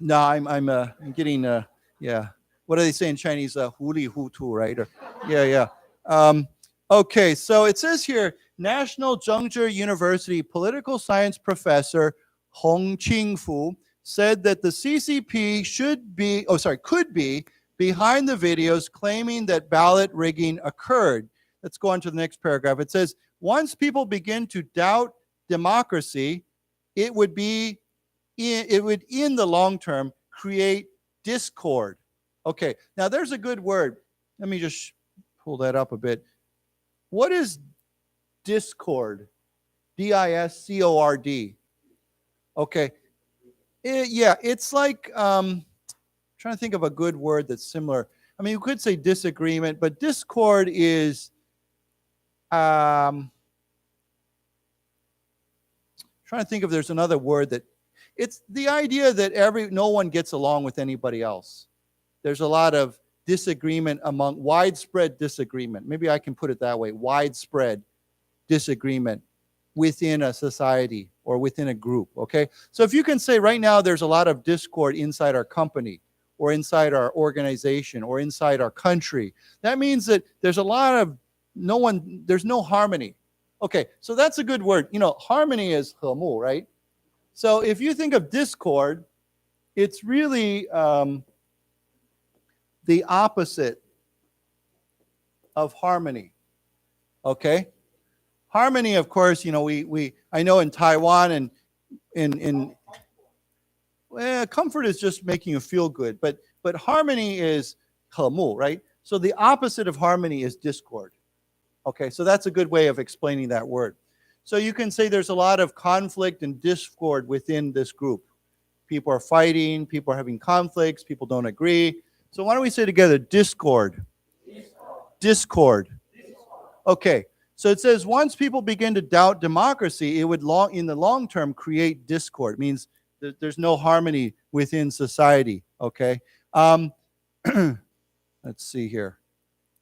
No, I'm getting, yeah. What do they say in Chinese? Hu li hu tu, right? Or, yeah. Okay, so it says here, National Zhengzhi University political science professor Hong Qingfu said that the CCP could be behind the videos claiming that ballot rigging occurred. Let's go on to the next paragraph. It says, once people begin to doubt democracy, it would in the long term create discord. Okay, now there's a good word. Let me just pull that up a bit. What is discord? D-I-S-C-O-R-D. Okay. It's like, trying to think of a good word that's similar. I mean, you could say disagreement, but discord is, trying to think if there's another word that, it's the idea that no one gets along with anybody else. There's a lot of disagreement widespread disagreement. Maybe I can put it that way, widespread disagreement within a society or within a group, okay? So if you can say right now there's a lot of discord inside our company or inside our organization or inside our country, that means that there's there's no harmony. Okay, so that's a good word. Harmony is 和睦, right? So if you think of discord, it's really the opposite of harmony. Okay? Harmony, of course, I know in Taiwan and in comfort is just making you feel good, but harmony is 和睦, right? So the opposite of harmony is discord. Okay, so that's a good way of explaining that word. So you can say there's a lot of conflict and discord within this group. People are fighting, people are having conflicts, people don't agree. So why don't we say together, discord. Discord. Okay, so it says once people begin to doubt democracy, it would in the long term create discord. It means that there's no harmony within society, okay? Let's see here.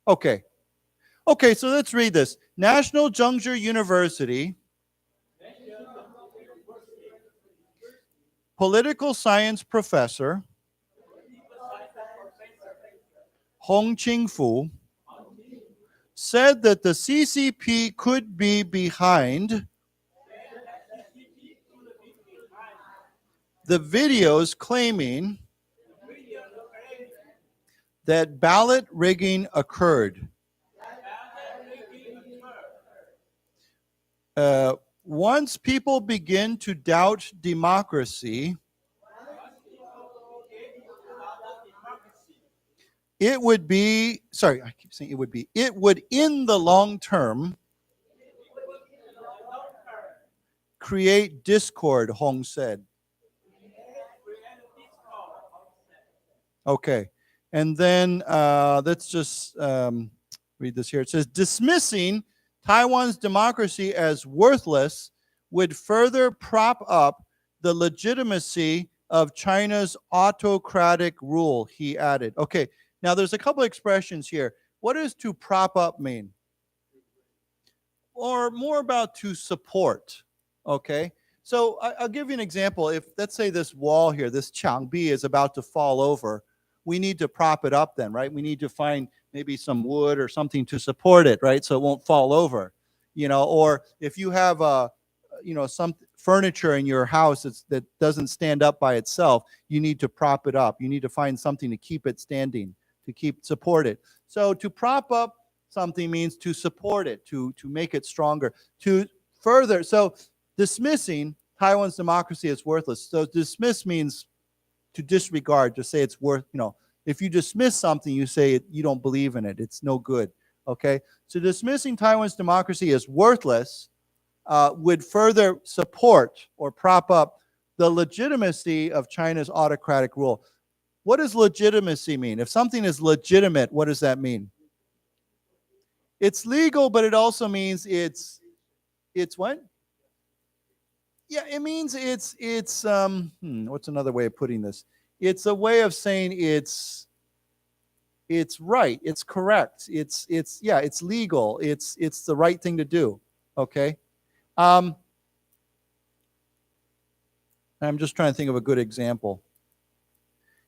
Okay, so let's read this. National Zhengzhi University political science professor Hong Qingfu said that the CCP could be behind the videos claiming that ballot rigging occurred. Once people begin to doubt democracy, it would in the long term create discord, Hong said. Okay, and then let's just read this here. It says, dismissing Taiwan's democracy as worthless would further prop up the legitimacy of China's autocratic rule, he added. Okay, now there's a couple expressions here. What does to prop up mean? Or more about to support, okay? So I'll give you an example. If, let's say this wall here, this changbi is about to fall over, we need to prop it up then, right? We need to find maybe some wood or something to support it, right? So it won't fall over, you know, or if you have some furniture in your house that doesn't stand up by itself, you need to prop it up. You need to find something to keep it standing, to support it. So to prop up something means to support it, to make it stronger, to further. So dismissing Taiwan's democracy as worthless. So dismiss means to disregard, to say it's worth, if you dismiss something, you say you don't believe in it. It's no good, okay? So dismissing Taiwan's democracy as worthless would further support or prop up the legitimacy of China's autocratic rule. What does legitimacy mean? If something is legitimate, what does that mean? It's legal, but it also means it's what? Yeah, it means it's what's another way of putting this? It's a way of saying it's right, it's correct, it's legal, it's the right thing to do. Okay. I'm just trying to think of a good example.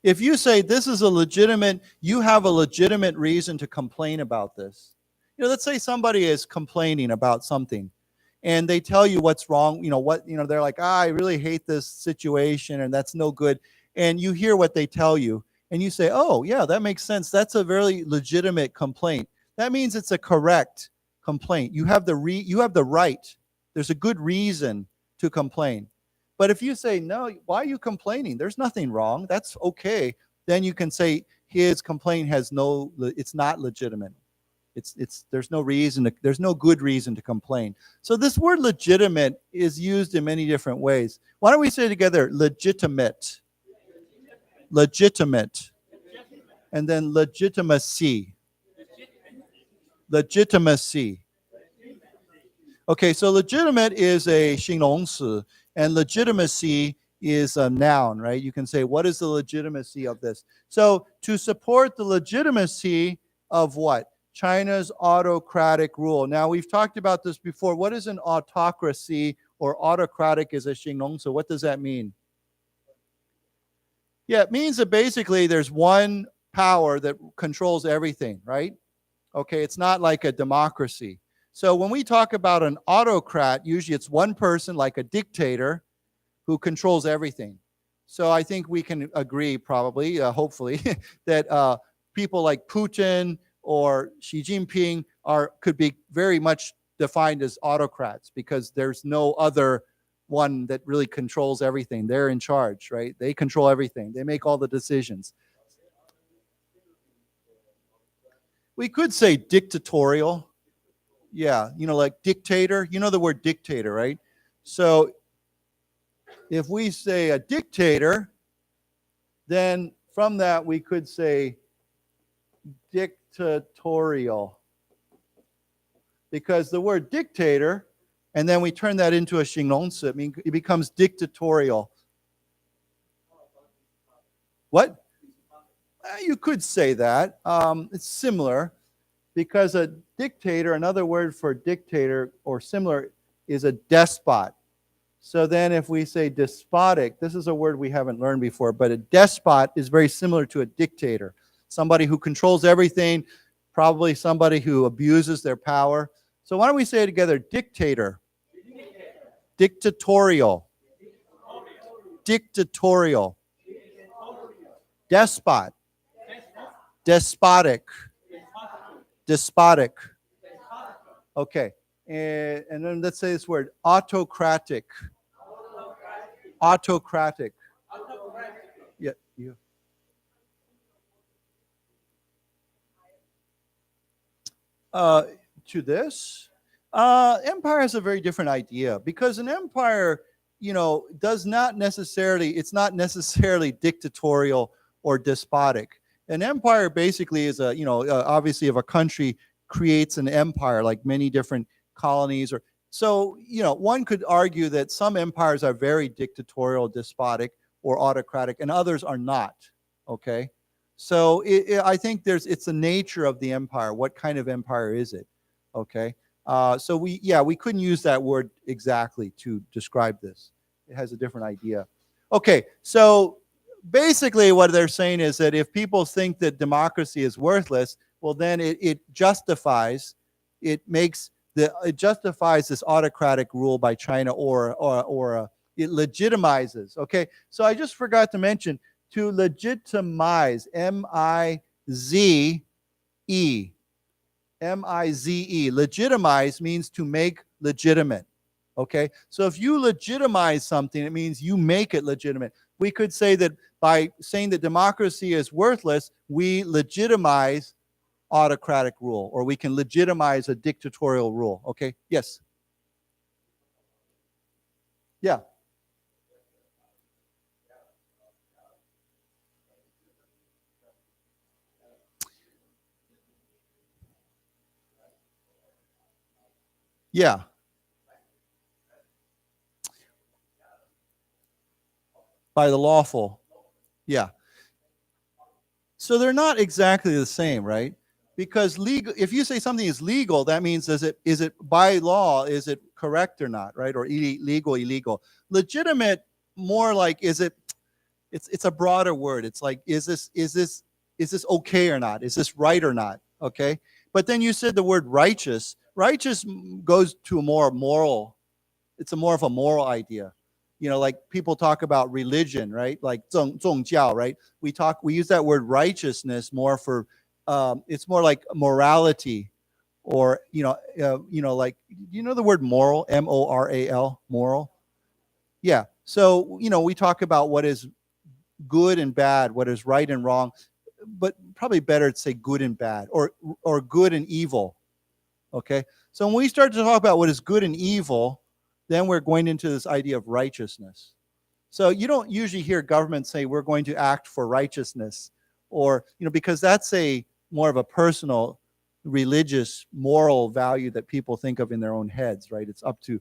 If you say this is you have a legitimate reason to complain about this. Let's say somebody is complaining about something and they tell you what's wrong, they're like, I really hate this situation and that's no good. And you hear what they tell you and you say, oh yeah, that makes sense. That's a very legitimate complaint. That means it's a correct complaint. You have the right. There's a good reason to complain. But if you say, no, why are you complaining? There's nothing wrong. That's okay. Then you can say his complaint it's not legitimate. There's no reason, there's no good reason to complain. So this word legitimate is used in many different ways. Why don't we say together, legitimate, legitimate, and then legitimacy, legitimacy. Okay, so legitimate is a 形容词, and legitimacy is a noun, right? You can say, what is the legitimacy of this? So to support the legitimacy of what? China's autocratic rule. Now, we've talked about this before. What is an autocracy, or autocratic is a 形容词? What does that mean? Yeah, it means that basically there's one power that controls everything, right? Okay, it's not like a democracy. So when we talk about an autocrat, usually it's one person, like a dictator, who controls everything. So I think we can agree probably, hopefully, that people like Putin or Xi Jinping could be very much defined as autocrats because there's no other one that really controls everything. They're in charge, right? They control everything. They make all the decisions. We could say dictatorial. Yeah, like dictator. You know the word dictator, right? So if we say a dictator, then from that we could say dictatorial. Because the word dictator, and then we turn that into a 形容词, it becomes dictatorial. What? You could say that. It's similar. Because a dictator, another word for dictator or similar, is a despot. So then if we say despotic, this is a word we haven't learned before, but a despot is very similar to a dictator. Somebody who controls everything, probably somebody who abuses their power. So why don't we say it together? Dictator. Dictatorial. Dictatorial. Despot. Despotic. Despotic. Okay. And then let's say this word, autocratic. Autocratic. Yeah, you. To this, empire has a very different idea because an empire, it's not necessarily dictatorial or despotic. An empire basically is obviously if a country creates an empire, like many different colonies, or So, one could argue that some empires are very dictatorial, despotic, or autocratic, and others are not, okay? So I think it's the nature of the empire. What kind of empire is it, okay? So we couldn't use that word exactly to describe this. It has a different idea. Okay, so basically what they're saying is that if people think that democracy is worthless, well then it justifies this autocratic rule by China, or it legitimizes. Okay, so I just forgot to mention, to legitimize, M-I-Z-E. M-I-Z-E. Legitimize means to make legitimate. Okay, so if you legitimize something, it means you make it legitimate. We could say that by saying that democracy is worthless, we legitimize autocratic rule, or we can legitimize a dictatorial rule. Okay, yes. Yeah. Yeah. By the lawful. Yeah. So they're not exactly the same, right? Because legal, if you say something is legal, that means is it by law, is it correct or not, right? Or illegal, illegal. Legitimate, more like it's a broader word. It's like, is this okay or not? Is this right or not? Okay. But then you said the word righteous. Righteous goes to a more moral. It's more of a moral idea. Like people talk about religion, right? Like 宗教, right? We use that word righteousness more for, it's more like morality, or like, the word moral, M-O-R-A-L, moral. Yeah. So we talk about what is good and bad, what is right and wrong, but probably better to say good and bad, or good and evil. Okay. So when we start to talk about what is good and evil, then we're going into this idea of righteousness. So you don't usually hear government say we're going to act for righteousness, or because that's more of a personal, religious, moral value that people think of in their own heads, right? It's up to,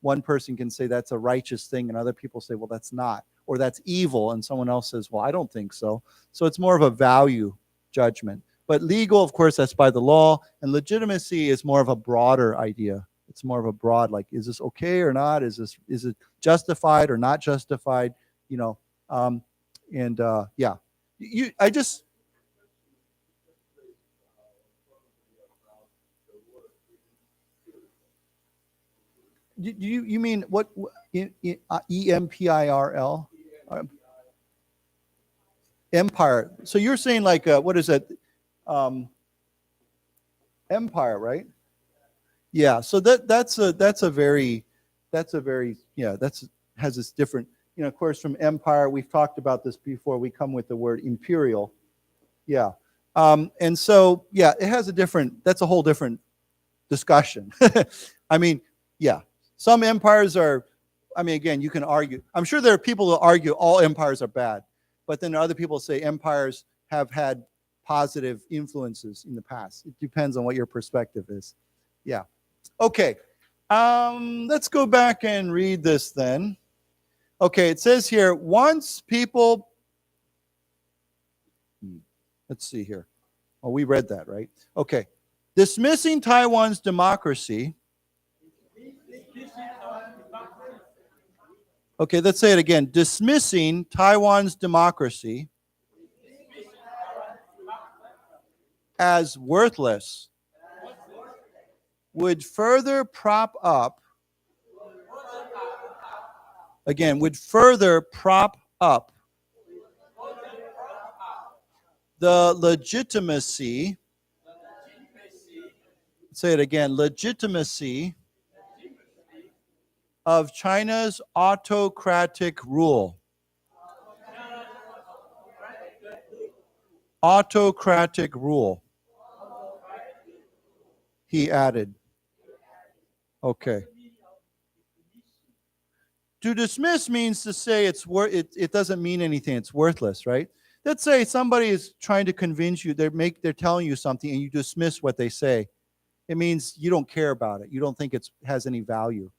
one person can say that's a righteous thing, and other people say, well, that's not, or that's evil, and someone else says, well, I don't think so. So it's more of a value judgment. But legal, of course, that's by the law, and legitimacy is more of a broader idea. It's more of a broad, like, is this okay or not? Is it justified or not justified? Yeah. You mean what? EMPIRL? Empire. So you're saying like, what is it? Empire, right? Yeah. So that's a very has this different, of course, from empire, we've talked about this before, we come with the word imperial. Yeah. And so, yeah, it has that's a whole different discussion. I mean, yeah, some empires are, again, you can argue, I'm sure there are people who argue all empires are bad, but then other people say empires have had positive influences in the past. It depends on what your perspective is. Yeah. Okay. Let's go back and read this then. Okay, it says here, once people, let's see here. Oh, we read that, right? Okay. Dismissing Taiwan's democracy. Okay, let's say it again. Dismissing Taiwan's democracy as worthless would further prop up, again, would further prop up the legitimacy, say it again, legitimacy of China's autocratic rule. Autocratic rule, he added. Okay. To dismiss means to say it doesn't mean anything, it's worthless, right? Let's say somebody is trying to convince you, they're telling you something and you dismiss what they say. it means you don't care about it. You don't think it has any value.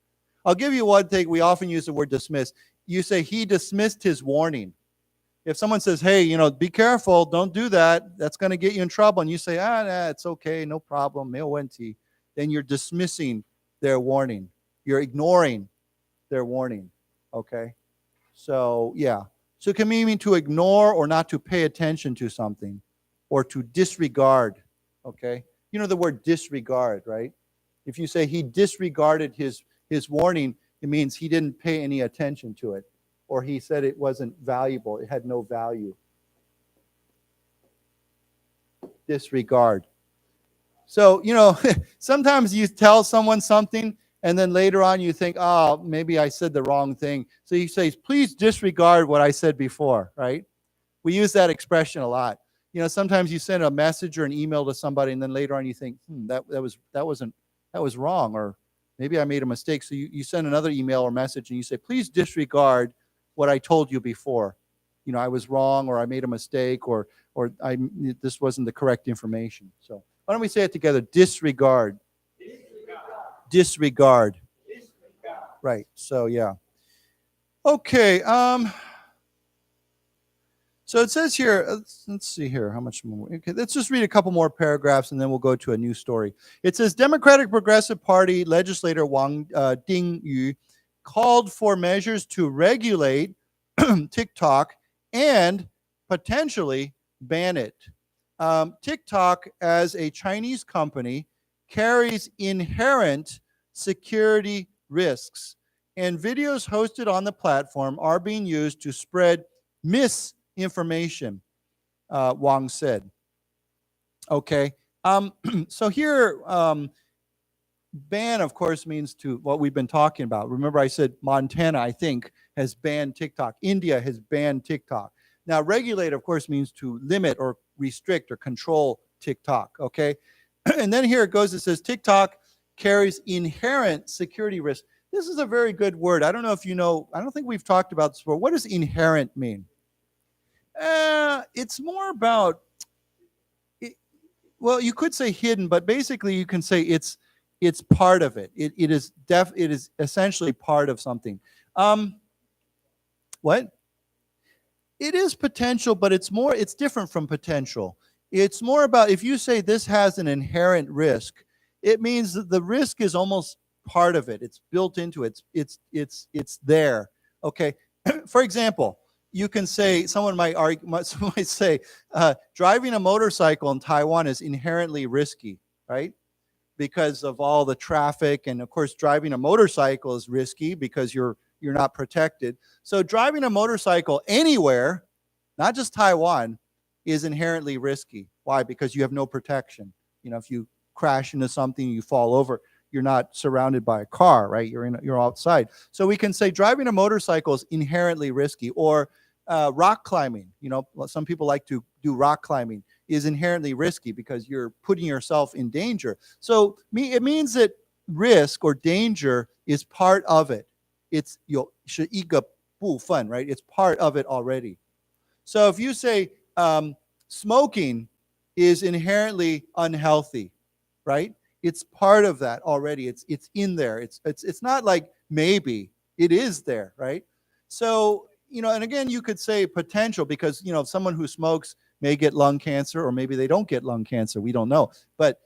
I'll give you one thing. We often use the word dismiss. You say, he dismissed his warning. If someone says, hey, be careful, don't do that, that's going to get you in trouble, and you say, nah, it's okay, no problem, 没有问题, then you're dismissing their warning. You're ignoring their warning, okay? So, yeah. So it can mean to ignore or not to pay attention to something, or to disregard, okay? You know the word disregard, right? If you say he disregarded his warning, it means he didn't pay any attention to it, or he said it wasn't valuable, it had no value. Disregard. So, sometimes you tell someone something, and then later on you think, oh, maybe I said the wrong thing. So you say, please disregard what I said before, right? We use that expression a lot. Sometimes you send a message or an email to somebody, and then later on you think, that was wrong, or maybe I made a mistake. So you send another email or message, and you say, please disregard what I told you before. I was wrong, or I made a mistake, or this wasn't the correct information. So why don't we say it together? Disregard. Disregard. Right. So yeah. Okay. So it says here, let's see here, how much more? Okay, let's just read a couple more paragraphs, and then we'll go to a new story. It says, Democratic Progressive Party legislator Wang Dingyu called for measures to regulate TikTok and potentially ban it. TikTok, as a Chinese company, carries inherent security risks, and videos hosted on the platform are being used to spread misinformation, Wang said. Okay. So here, ban, of course, means to what we've been talking about. Remember, I said Montana, I think, has banned TikTok. India has banned TikTok. Now, regulate, of course, means to limit or restrict or control TikTok. Okay. And then here it goes. It says TikTok carries inherent security risk. This is a very good word. I don't know if you know. I don't think we've talked about this before. What does inherent mean? It's more about, well, you could say hidden, but basically you can say it's part of it. It is essentially part of something. What? It is potential, but it's different from potential. It's more about, if you say this has an inherent risk, it means that the risk is almost part of it. It's built into it. It's there. Okay. For example, you can say, someone might say, driving a motorcycle in Taiwan is inherently risky, right? Because of all the traffic, and of course, driving a motorcycle is risky because you're not protected. So driving a motorcycle anywhere, not just Taiwan, is inherently risky. Why? Because you have no protection. If you crash into something, you fall over, you're not surrounded by a car, right? You're outside. So we can say driving a motorcycle is inherently risky. Or rock climbing, some people like to do rock climbing, is inherently risky because you're putting yourself in danger. So it means that risk or danger is part of it. It's 是一个部分, right? It's part of it already. So if you say smoking is inherently unhealthy, right? It's part of that already. It's in there. It's not like maybe, it is there, right? So, and again, you could say potential because, someone who smokes may get lung cancer, or maybe they don't get lung cancer. We don't know. But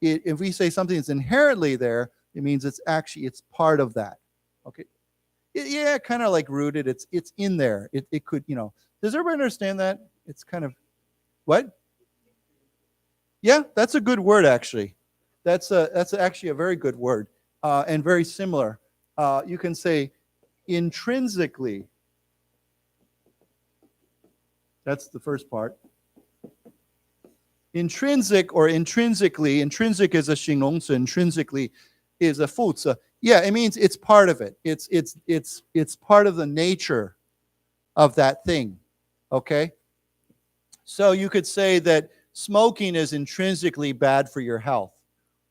if we say something is inherently there, it means it's part of that. Okay. Kind of like rooted. It's in there. It could, does everybody understand that? It's kind of, what? Yeah, that's a good word, actually. That's actually a very good word, and very similar. You can say intrinsically. That's the first part. Intrinsic or intrinsically. Intrinsic is a 形容词. Intrinsically is a 副词. Yeah, it means it's part of it. It's part of the nature of that thing. Okay? So you could say that smoking is intrinsically bad for your health,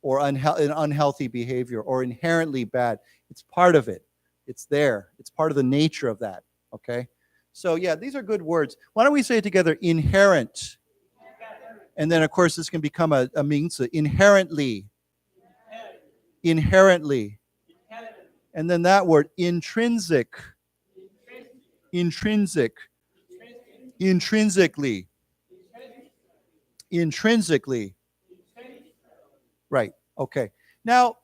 or an unhealthy behavior, or inherently bad. It's part of it. It's there. It's part of the nature of that. Okay? So yeah, these are good words. Why don't we say it together? Inherent. And then, of course, this can become a 名词, inherently. Inherently. And then that word, intrinsic. Intrinsic. Intrinsically. Intrinsically. Right. Okay. Now,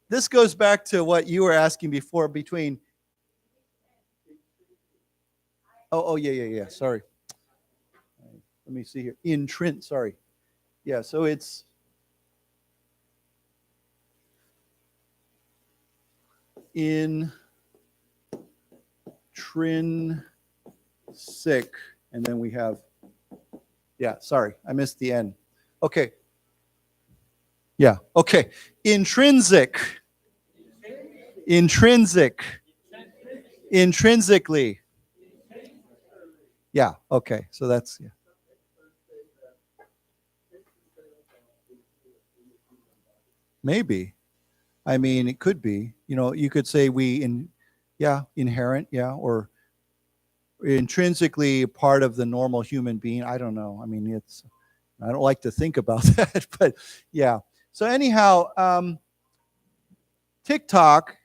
this goes back to what you were asking before between. Oh, yeah. Sorry. Let me see here. Sorry. Yeah, so it's intrinsic, and then we have, yeah, sorry, I missed the N. Okay. Yeah, okay. Intrinsic. Intrinsic. Intrinsically. Yeah, okay, so that's, yeah. Maybe. I mean, it could be. You know, you could say inherent, yeah, or intrinsically part of the normal human being. I don't know. I mean, I don't like to think about that, but yeah. So anyhow, TikTok,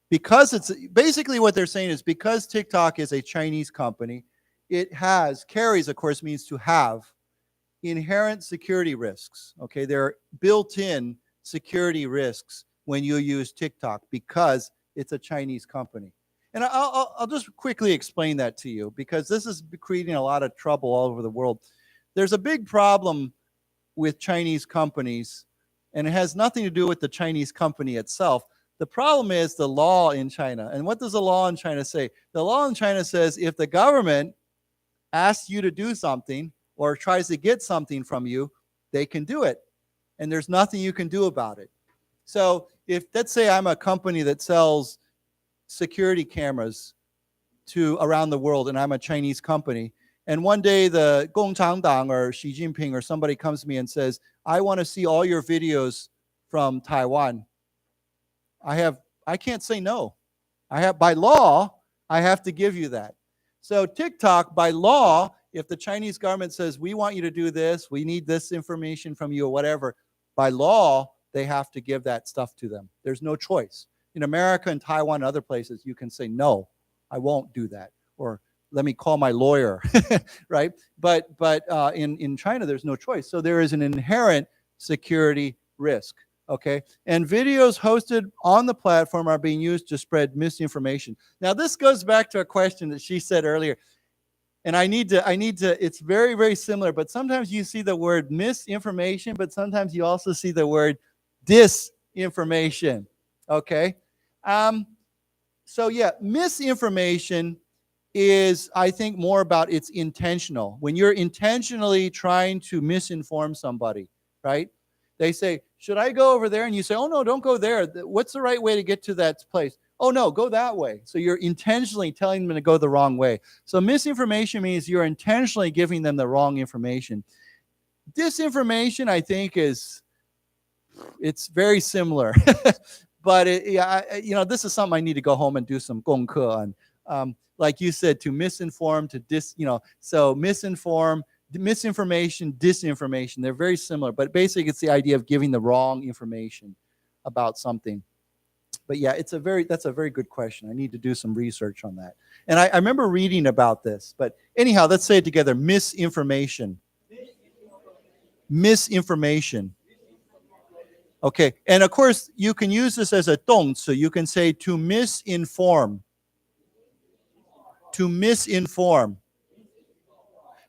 because it's basically what they're saying is because TikTok is a Chinese company, it carries, of course, means to have inherent security risks. Okay, there are built-in security risks when you use TikTok because it's a Chinese company. And I'll just quickly explain that to you because this is creating a lot of trouble all over the world. There's a big problem with Chinese companies, and it has nothing to do with the Chinese company itself. The problem is the law in China. And what does the law in China say? The law in China says if the government asks you to do something or tries to get something from you, they can do it. And there's nothing you can do about it. So if, let's say I'm a company that sells security cameras to around the world and I'm a Chinese company, and one day the Gongchangdang or Xi Jinping or somebody comes to me and says, I want to see all your videos from Taiwan. I can't say no. By law, I have to give you that. So TikTok, by law, if the Chinese government says, we want you to do this, we need this information from you or whatever, by law, they have to give that stuff to them. There's no choice. In America and Taiwan and other places, you can say, no, I won't do that. Or let me call my lawyer, right? But in China, there's no choice. So there is an inherent security risk, okay? And videos hosted on the platform are being used to spread misinformation. Now, this goes back to a question that she said earlier. And I need to, it's very, very similar, but sometimes you see the word misinformation, but sometimes you also see the word disinformation, okay? So yeah, misinformation is, I think, more about it's intentional. When you're intentionally trying to misinform somebody, right? They say, should I go over there? And you say, oh no, don't go there. What's the right way to get to that place? Oh no, go that way. So you're intentionally telling them to go the wrong way. So misinformation means you're intentionally giving them the wrong information. Disinformation, I think, it's very similar. But this is something I need to go home and do some 功课 on. Like you said, to misinform, so misinformation, disinformation, they're very similar. But basically, it's the idea of giving the wrong information about something. But yeah, that's a very good question. I need to do some research on that. And I remember reading about this. But anyhow, let's say it together. Misinformation. Misinformation. Okay. And of course, you can use this as a 动词. So you can say to misinform. To misinform.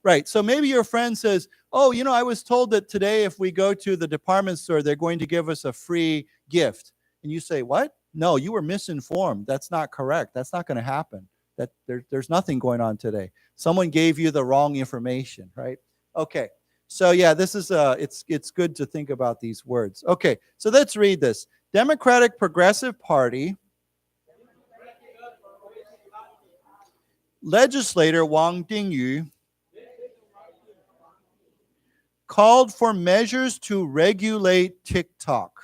Right. So maybe your friend says, oh, I was told that today if we go to the department store, they're going to give us a free gift. And you say, what? No, you were misinformed. That's not correct. That's not going to happen. There's nothing going on today. Someone gave you the wrong information, right? Okay. So yeah, this is it's good to think about these words. Okay. So let's read this. Democratic Progressive Party legislator Wang Dingyu called for measures to regulate TikTok.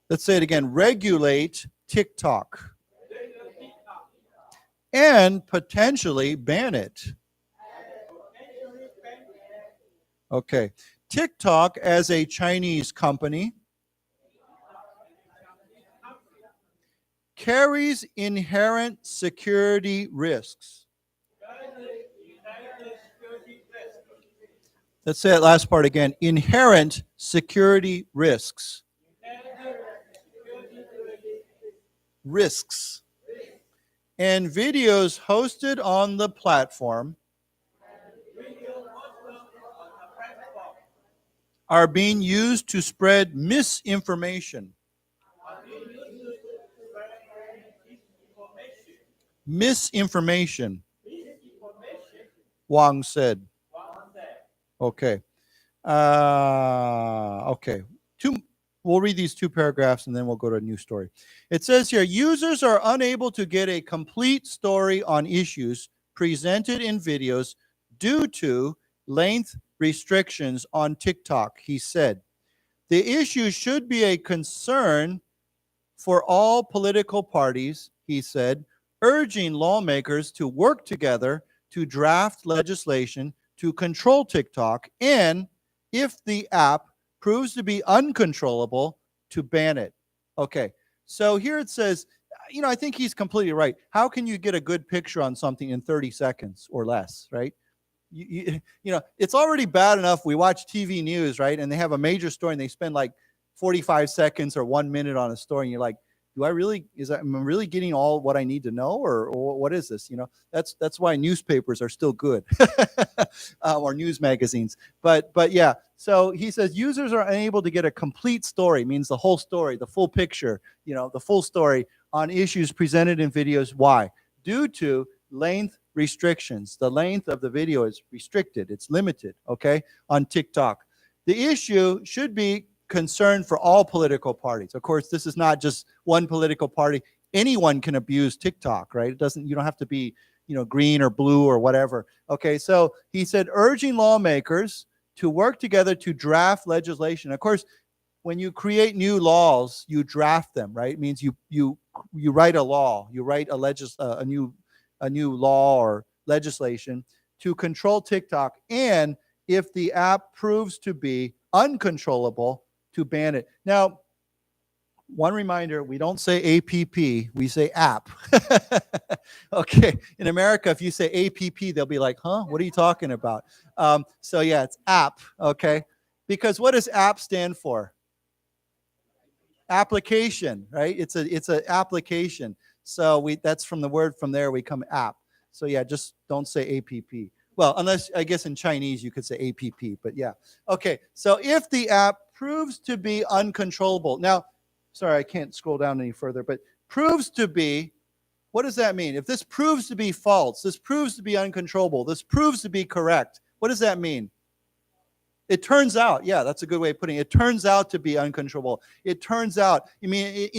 Let's say it again. Regulate TikTok. And potentially ban it. Okay. TikTok as a Chinese company carries inherent security risks. Let's say that last part again. Inherent security risks. Risks. And videos hosted on the platform are being used to spread misinformation. Misinformation. Wang said. Okay. Okay. We'll read these two paragraphs and then we'll go to a new story. It says here, users are unable to get a complete story on issues presented in videos due to length restrictions on TikTok, he said. The issue should be a concern for all political parties, he said, urging lawmakers to work together to draft legislation to control TikTok, and if the app proves to be uncontrollable, to ban it. Okay, so here it says, I think he's completely right. How can you get a good picture on something in 30 seconds or less, right? It's already bad enough. We watch TV news, right? And they have a major story and they spend like 45 seconds or 1 minute on a story. And you're like, am I really getting all what I need to know, or what is this? That's why newspapers are still good, or news magazines. But yeah, so he says users are unable to get a complete story, means the whole story, the full picture, the full story on issues presented in videos. Why? Due to length restrictions. The length of the video is restricted. It's limited, okay, on TikTok. The issue should be concern for all political parties. Of course, this is not just one political party. Anyone can abuse TikTok, right? You don't have to be, green or blue or whatever. Okay, so he said, urging lawmakers to work together to draft legislation. Of course, when you create new laws, you draft them, right? It means you write a law, you write a new law or legislation to control TikTok, and if the app proves to be uncontrollable, to ban it. Now, one reminder, we don't say APP, we say app. Okay, in America, if you say APP, they'll be like, huh, what are you talking about? So yeah, it's app, okay? Because what does app stand for? Application, right? It's an application. So that's from the word from there, we come app. So yeah, just don't say APP. Well, unless, I guess in Chinese, you could say APP, but yeah. Okay, so if the app proves to be uncontrollable. Now, sorry, I can't scroll down any further, but proves to be, what does that mean? If this proves to be false, this proves to be uncontrollable, this proves to be correct, what does that mean? It turns out, yeah, that's a good way of putting it. It turns out to be uncontrollable. It turns out, in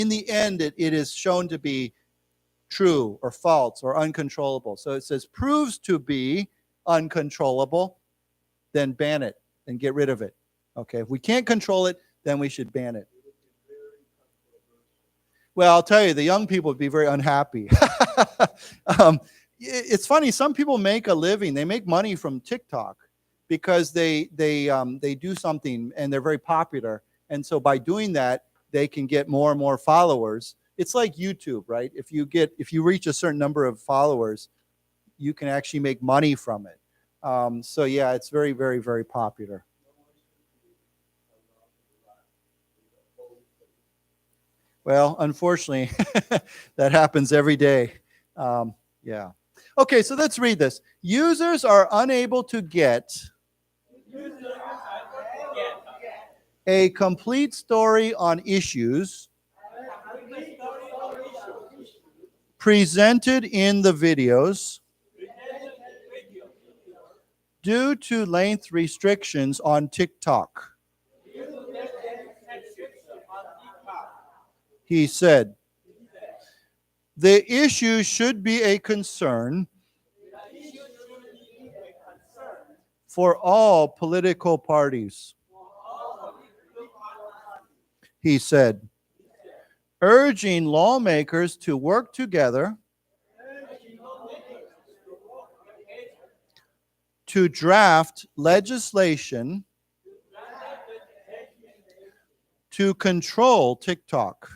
the end, it is shown to be true or false or uncontrollable. So it says proves to be uncontrollable, then ban it and get rid of it. Okay, if we can't control it, then we should ban it. Well, I'll tell you, the young people would be very unhappy. It's funny, some people make a living, they make money from TikTok because they do something and they're very popular. And so by doing that, they can get more and more followers. It's like YouTube, right? If you reach a certain number of followers, you can actually make money from it. So yeah, it's very, very, very popular. Well, unfortunately, that happens every day. Yeah. Okay, so let's read this. Users are unable to get a complete story on issues presented in the videos due to length restrictions on TikTok. He said, the issue should be a concern for all political parties. He said, urging lawmakers to work together to draft legislation to control TikTok.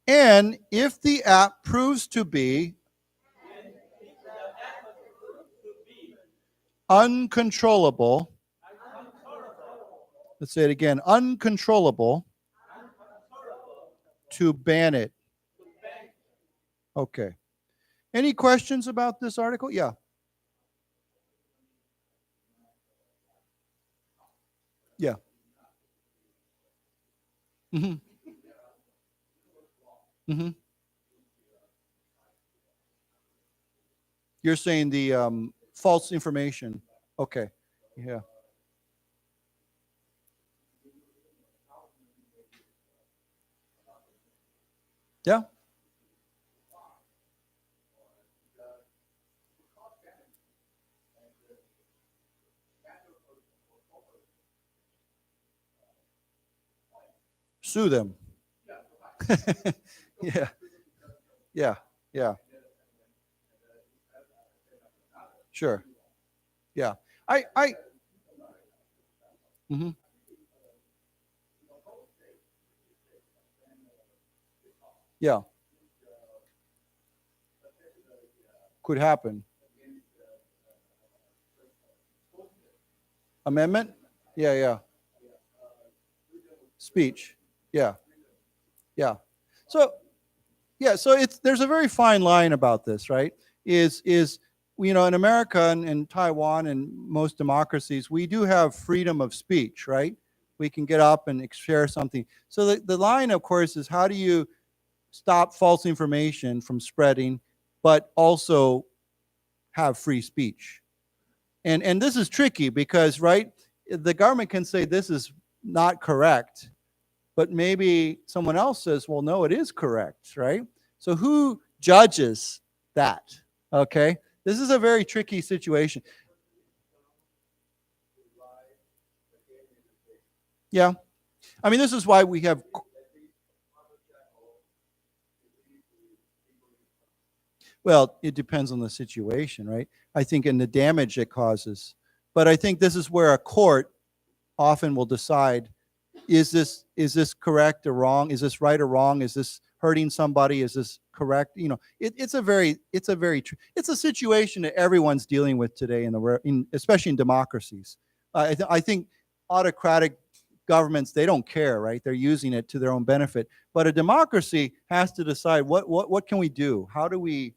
And if the app proves to be uncontrollable, let's say it again, uncontrollable, to ban it. Okay. Any questions about this article? Yeah. Yeah. Mm-hmm. Mm-hmm. You're saying the false information. Okay. Yeah. Yeah. Sue them. Yeah. Yeah. Yeah. Sure. Yeah. Mm-hmm. Yeah. Could happen. Amendment? Yeah, yeah. Speech. Yeah. Yeah. So there's a very fine line about this, right? Is in America and Taiwan and most democracies, we do have freedom of speech, right? We can get up and share something. So the line, of course, is how do you stop false information from spreading, but also have free speech? And this is tricky because, right, the government can say this is not correct, but maybe someone else says, well, no, it is correct, right? So who judges that? Okay, this is a very tricky situation. Yeah, I mean, this is why we have. Well, it depends on the situation, right? I think in the damage it causes. But I think this is where a court often will decide, is this correct or wrong? Is this right or wrong? Is this hurting somebody? Is this correct? It's a situation that everyone's dealing with today, especially in democracies. I think autocratic governments, they don't care, right? They're using it to their own benefit. But a democracy has to decide what can we do? How do we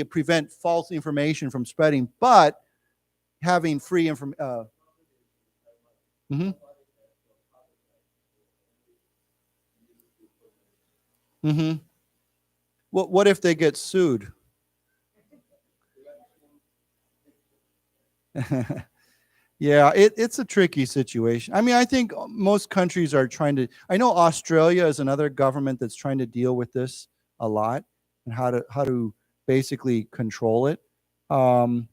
prevent false information from spreading, but having free information? Mm-hmm. Mm-hmm. What if they get sued? Yeah, it's a tricky situation. I mean, I think most countries are trying to. I know Australia is another government that's trying to deal with this a lot and how to basically control it. Okay,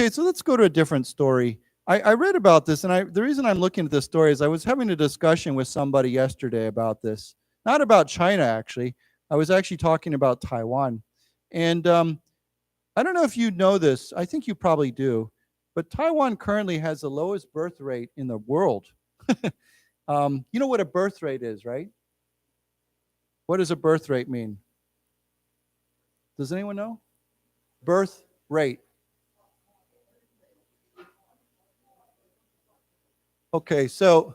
so let's go to a different story. I read about this, and the reason I'm looking at this story is I was having a discussion with somebody yesterday about this. Not about China, actually. I was actually talking about Taiwan. And I don't know if you know this. I think you probably do. But Taiwan currently has the lowest birth rate in the world. You know what a birth rate is, right? What does a birth rate mean? Does anyone know? Birth rate. Okay, so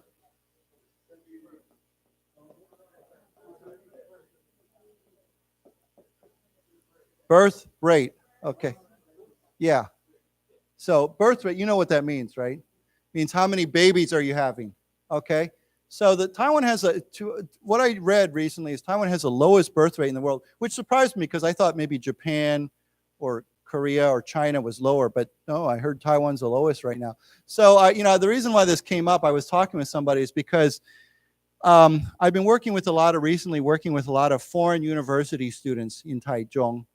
birth rate. Okay. Yeah. So birth rate, you know what that means, right? Means how many babies are you having? Okay. So Taiwan has what I read recently is Taiwan has the lowest birth rate in the world, which surprised me because I thought maybe Japan or Korea or China was lower, but no, I heard Taiwan's the lowest right now. So, the reason why this came up, I was talking with somebody, is because I've been working with a lot of foreign university students in Taichung,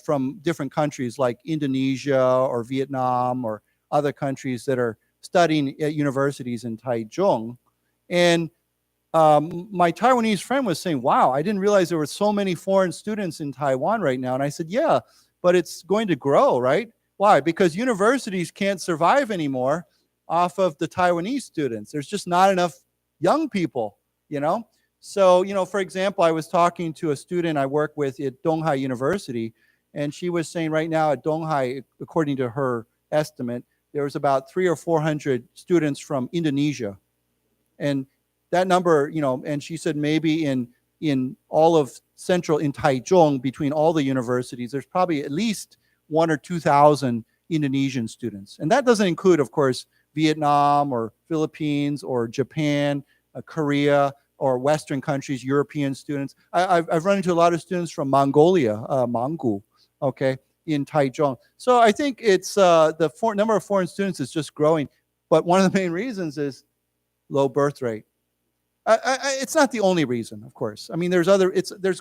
from different countries like Indonesia or Vietnam or other countries that are studying at universities in Taichung. And my Taiwanese friend was saying, wow, I didn't realize there were so many foreign students in Taiwan right now. And I said, yeah, but it's going to grow, right? Why? Because universities can't survive anymore off of the Taiwanese students. There's just not enough young people, you know? So, you know, for example, I was talking to a student I work with at Donghai University, and she was saying right now at Donghai, according to her estimate, there was about 300 or 400 students from Indonesia. And that number, you know, and she said maybe in all of central, in Taichung, between all the universities, there's probably at least 1,000 or 2,000 Indonesian students. And that doesn't include, of course, Vietnam or Philippines or Japan, Korea, or Western countries, European students. I've run into a lot of students from Mongolia, Mongol, okay, in Taichung. So I think it's the number of foreign students is just growing. But one of the main reasons is low birth rate. It's not the only reason, of course. I mean, there's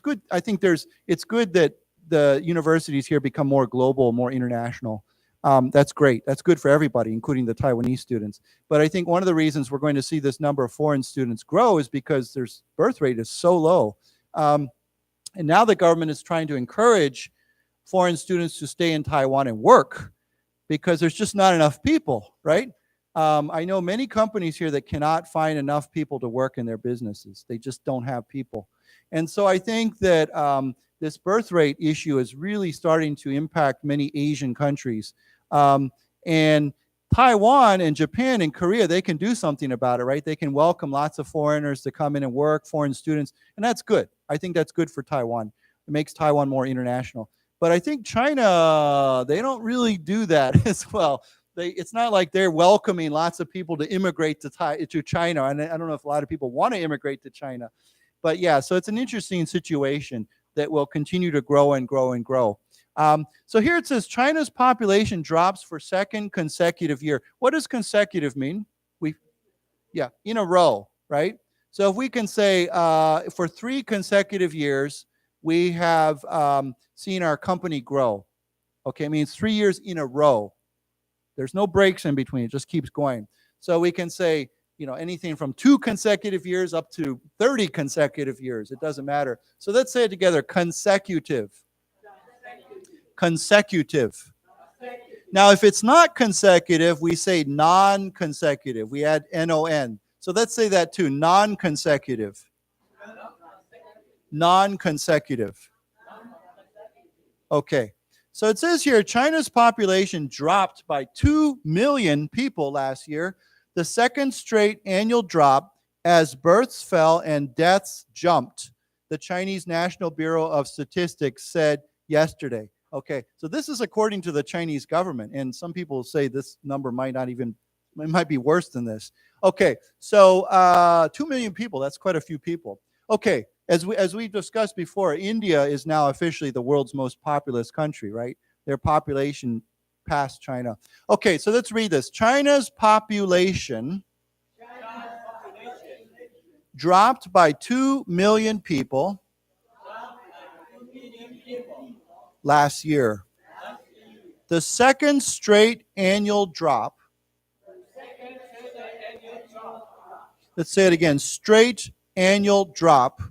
good. I think it's good that the universities here become more global, more international. That's great. That's good for everybody, including the Taiwanese students. But I think one of the reasons we're going to see this number of foreign students grow is because their birth rate is so low. And now the government is trying to encourage foreign students to stay in Taiwan and work because there's just not enough people, right? I know many companies here that cannot find enough people to work in their businesses. They just don't have people. And so I think that this birth rate issue is really starting to impact many Asian countries. And Taiwan and Japan and Korea, they can do something about it, right? They can welcome lots of foreigners to come in and work, foreign students, and that's good. I think that's good for Taiwan. It makes Taiwan more international. But I think China, they don't really do that as well. It's not like they're welcoming lots of people to immigrate to China. And I don't know if a lot of people want to immigrate to China. But yeah, so it's an interesting situation that will continue to grow and grow and grow. So here it says China's population drops for second consecutive year. What does consecutive mean? In a row, right? So if we can say for 3 consecutive years, we have seen our company grow. Okay, it means 3 years in a row. There's no breaks in between. It just keeps going. So we can say, you know, anything from 2 consecutive years up to 30 consecutive years. It doesn't matter. So let's say it together. Consecutive. Consecutive. Now, if it's not consecutive, we say non-consecutive. We add N-O-N. So let's say that too. Non-consecutive. Non-consecutive. Okay. So it says here, China's population dropped by 2 million people last year, the second straight annual drop as births fell and deaths jumped, the Chinese National Bureau of Statistics said yesterday. Okay, so this is according to the Chinese government, and some people say this number it might be worse than this. Okay, so 2 million people, that's quite a few people. Okay. As we discussed before, India is now officially the world's most populous country, right? Their population passed China. Okay, so let's read this. China's population dropped by 2 million people last year. The second straight annual drop. Let's say it again. Straight annual drop.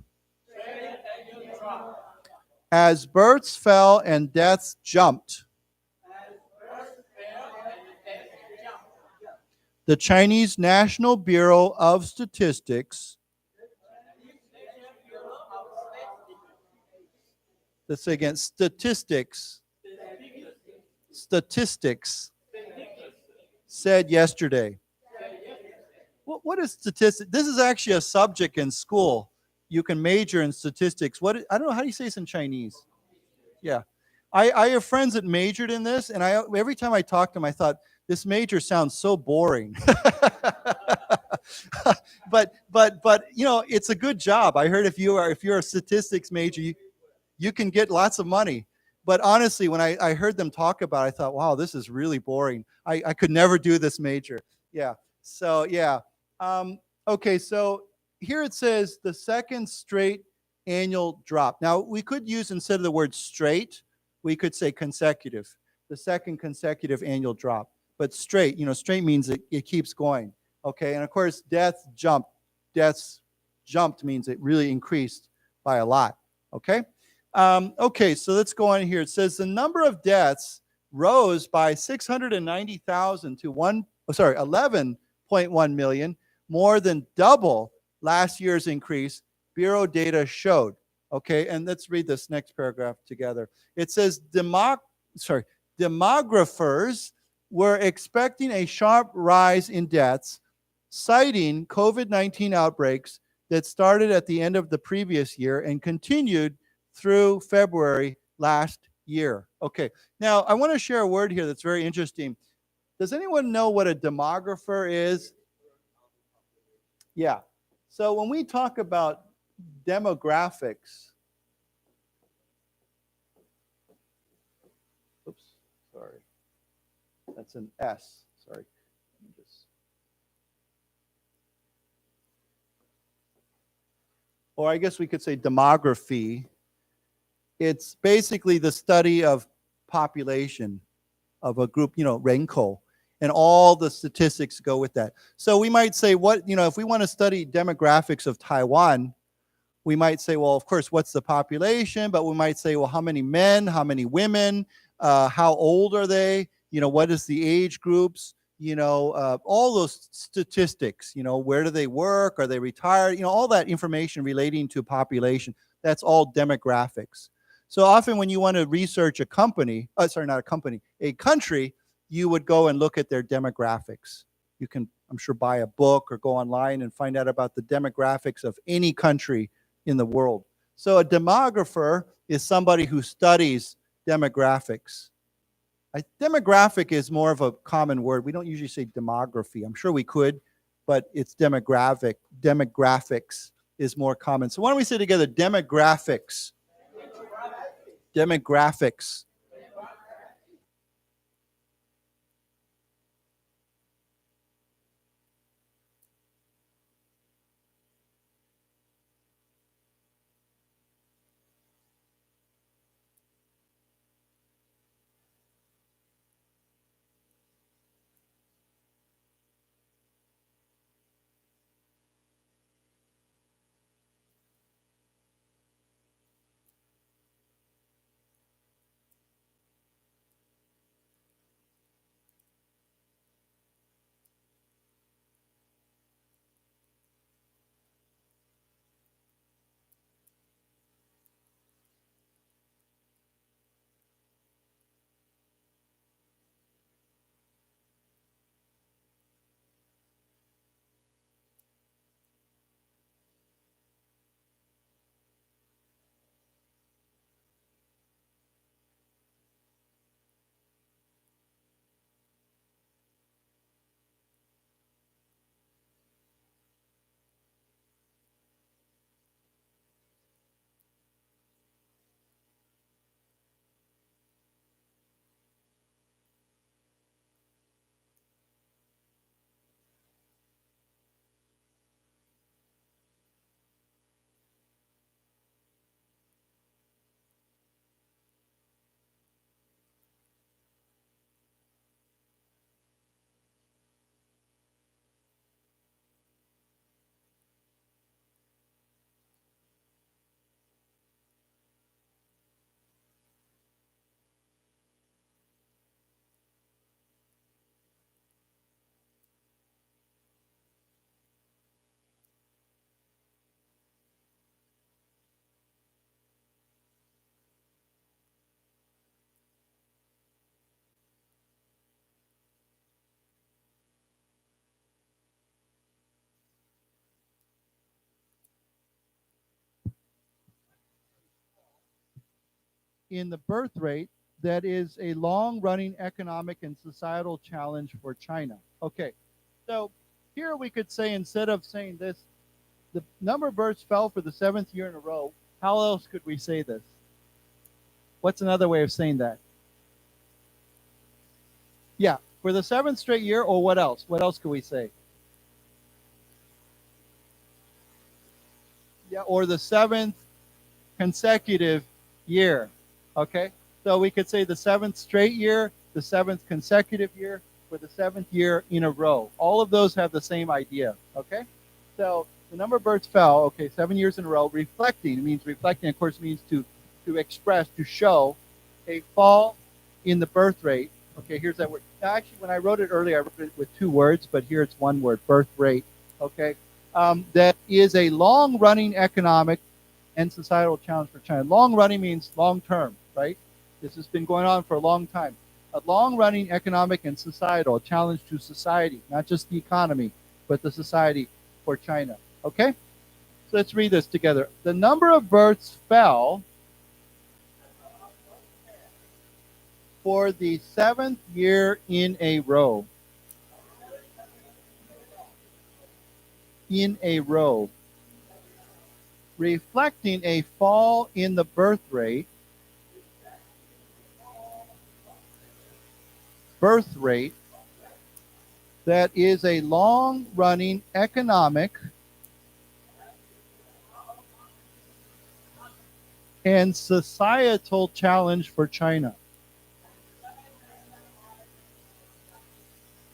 As births fell and deaths jumped. The Chinese National Bureau of Statistics. Let's say again, statistics said yesterday. What is statistics? This is actually a subject in school. You can major in statistics. I don't know, how do you say this in Chinese? Yeah. I have friends that majored in this, and every time I talk to them, I thought, this major sounds so boring. but you know, it's a good job. I heard if you're a statistics major, you can get lots of money. But honestly, when I heard them talk about it, I thought, wow, this is really boring. I could never do this major. Yeah. So yeah. Okay, so here it says the second straight annual drop. Now, we could use, instead of the word straight, we could say consecutive. The second consecutive annual drop. But straight, you know, straight means it keeps going. Okay, and of course, deaths jumped means it really increased by a lot. Okay? Okay, so let's go on here. It says the number of deaths rose by 690,000 to 11.1 million, more than double last year's increase, Bureau data showed. Okay, and let's read this next paragraph together. It says demographers were expecting a sharp rise in deaths, citing COVID-19 outbreaks that started at the end of the previous year and continued through February last year. Okay, now I want to share a word here that's very interesting. Does anyone know what a demographer is? Yeah. So when we talk about demographics, oops, sorry. That's an S, sorry. Or I guess we could say demography. It's basically the study of population of a group, 人口, and all the statistics go with that. So we might say, if we want to study demographics of Taiwan, we might say, well, of course, what's the population? But we might say, well, how many men, how many women, how old are they? What is the age groups? All those statistics, where do they work? Are they retired? All that information relating to population, that's all demographics. So often when you want to research a country, you would go and look at their demographics. You can, I'm sure, buy a book or go online and find out about the demographics of any country in the world. So a demographer is somebody who studies demographics. Demographic is more of a common word. We don't usually say demography. I'm sure we could, but it's demographic. Demographics is more common. So why don't we say together, demographics. Demographics. In the birth rate, that is a long-running economic and societal challenge for China. Okay, so here we could say, instead of saying this, the number of births fell for the 7th year in a row. How else could we say this? What's another way of saying that? Yeah, for the 7th straight year, or what else? What else could we say? Yeah, or the 7th consecutive year. Okay, so we could say the 7th straight year, the 7th consecutive year, for the 7th year in a row. All of those have the same idea. Okay, so the number of births fell. Okay, 7 years in a row. Reflecting, it means reflecting, of course, means to express, to show a fall in the birth rate. Okay, here's that word. Now, actually, when I wrote it earlier, I wrote it with 2 words, but here it's 1 word, birth rate. Okay, that is a long-running economic and societal challenge for China. Long-running means long-term, right? This has been going on for a long time. A long-running economic and societal challenge to society, not just the economy, but the society for China. Okay? So let's read this together. The number of births fell for the 7th year in a row. In a row. Reflecting a fall in the birth rate. Birth rate that is a long-running economic and societal challenge for China.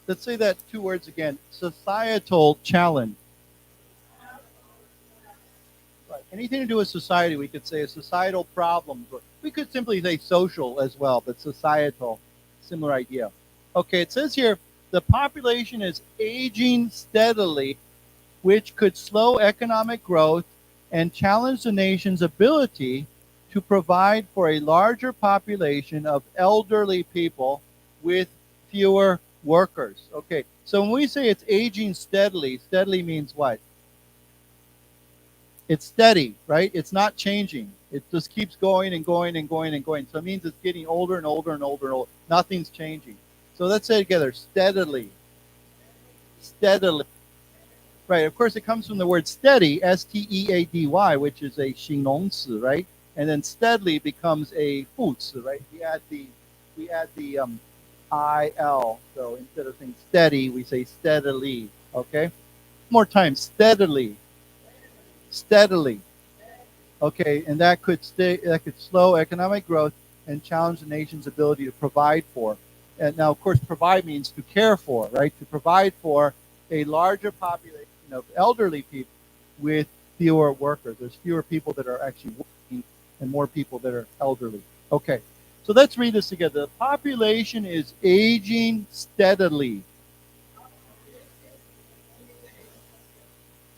Let's say that 2 words again. Societal challenge. Right. Anything to do with society, we could say a societal problem. We could simply say social as well, but societal, similar idea. Okay, it says here, the population is aging steadily, which could slow economic growth and challenge the nation's ability to provide for a larger population of elderly people with fewer workers. Okay, so when we say it's aging steadily, steadily means what? It's steady, right? It's not changing. It just keeps going and going and going and going. So it means it's getting older and older and older and older. Nothing's changing. So let's say it together, steadily. Steadily. Right, of course it comes from the word steady, S-T-E-A-D-Y, which is a 形容词, right? And then steadily becomes a 副词, right? We add the I-L. So instead of saying steady, we say steadily, okay? More time, steadily. Steadily. Okay, and that could slow economic growth and challenge the nation's ability to provide for. And now, of course, provide means to care for, right? To provide for a larger population of elderly people with fewer workers. There's fewer people that are actually working and more people that are elderly. Okay, so let's read this together. The population is aging steadily.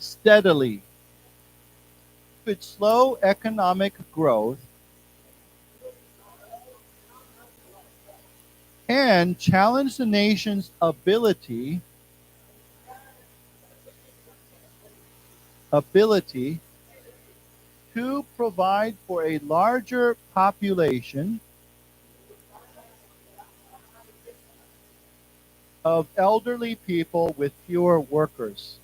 Steadily. Could slow economic growth and challenge the nation's ability to provide for a larger population of elderly people with fewer workers.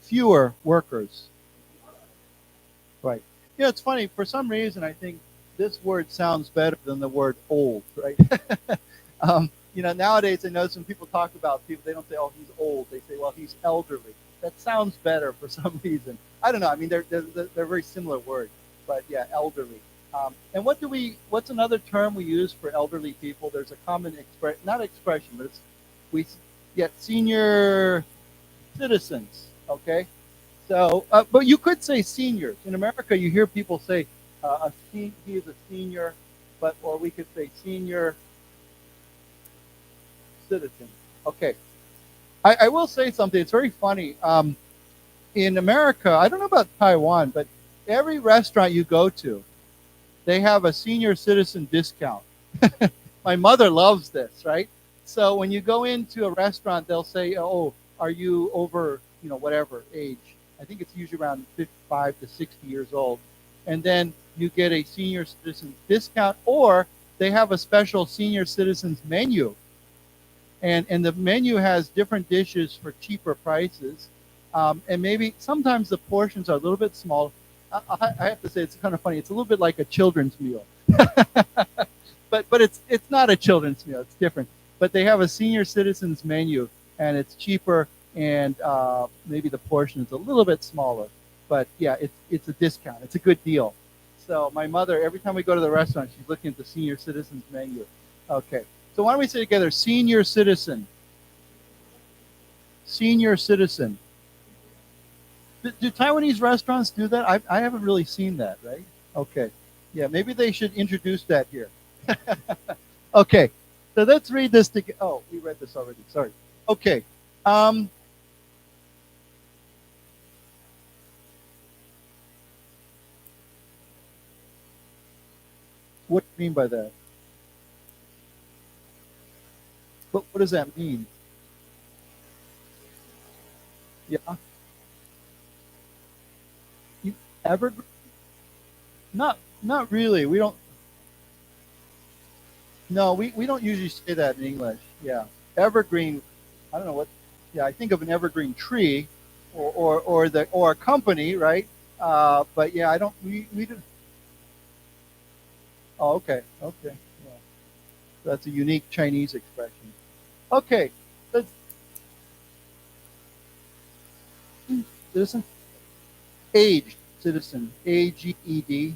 Fewer workers. Right. Yeah, it's funny. For some reason, I think this word sounds better than the word old, right? You know, nowadays I know some people talk about people, they don't say, oh, he's old. They say, well, he's elderly. That sounds better for some reason. I don't know. I mean, they're very similar words, but yeah, elderly. And what's another term we use for elderly people? There's a common not expression, but it's senior citizens. Okay, so but you could say seniors. In America, you hear people say he is a senior, or we could say senior citizen. Okay, I will say something. It's very funny. In America, I don't know about Taiwan, but every restaurant you go to, they have a senior citizen discount. My mother loves this, right? So when you go into a restaurant, they'll say, oh, are you over, whatever age? I think it's usually around 55 to 60 years old. And then you get a senior citizen discount, or they have a special senior citizens menu. And the menu has different dishes for cheaper prices. And maybe sometimes the portions are a little bit small. I have to say, it's kind of funny. It's a little bit like a children's meal. but it's not a children's meal. It's different. But they have a senior citizens menu, and it's cheaper, and maybe the portion is a little bit smaller. But yeah, it's a discount. It's a good deal. So my mother, every time we go to the restaurant, she's looking at the senior citizens menu. Okay. So why don't we say together, senior citizen. Senior citizen. Do Taiwanese restaurants do that? I haven't really seen that, right? Okay. Yeah, maybe they should introduce that here. Okay, so let's read this together. Oh, we read this already. Sorry. Okay. What do you mean by that? What does that mean? Yeah. Evergreen? Not really. We don't. No, we don't usually say that in English. Yeah, evergreen. I don't know what. Yeah, I think of an evergreen tree, or a company, right? But yeah, I don't. We do. Oh, okay. Yeah. That's a unique Chinese expression. Okay, let's. Citizen, aged citizen, AGED.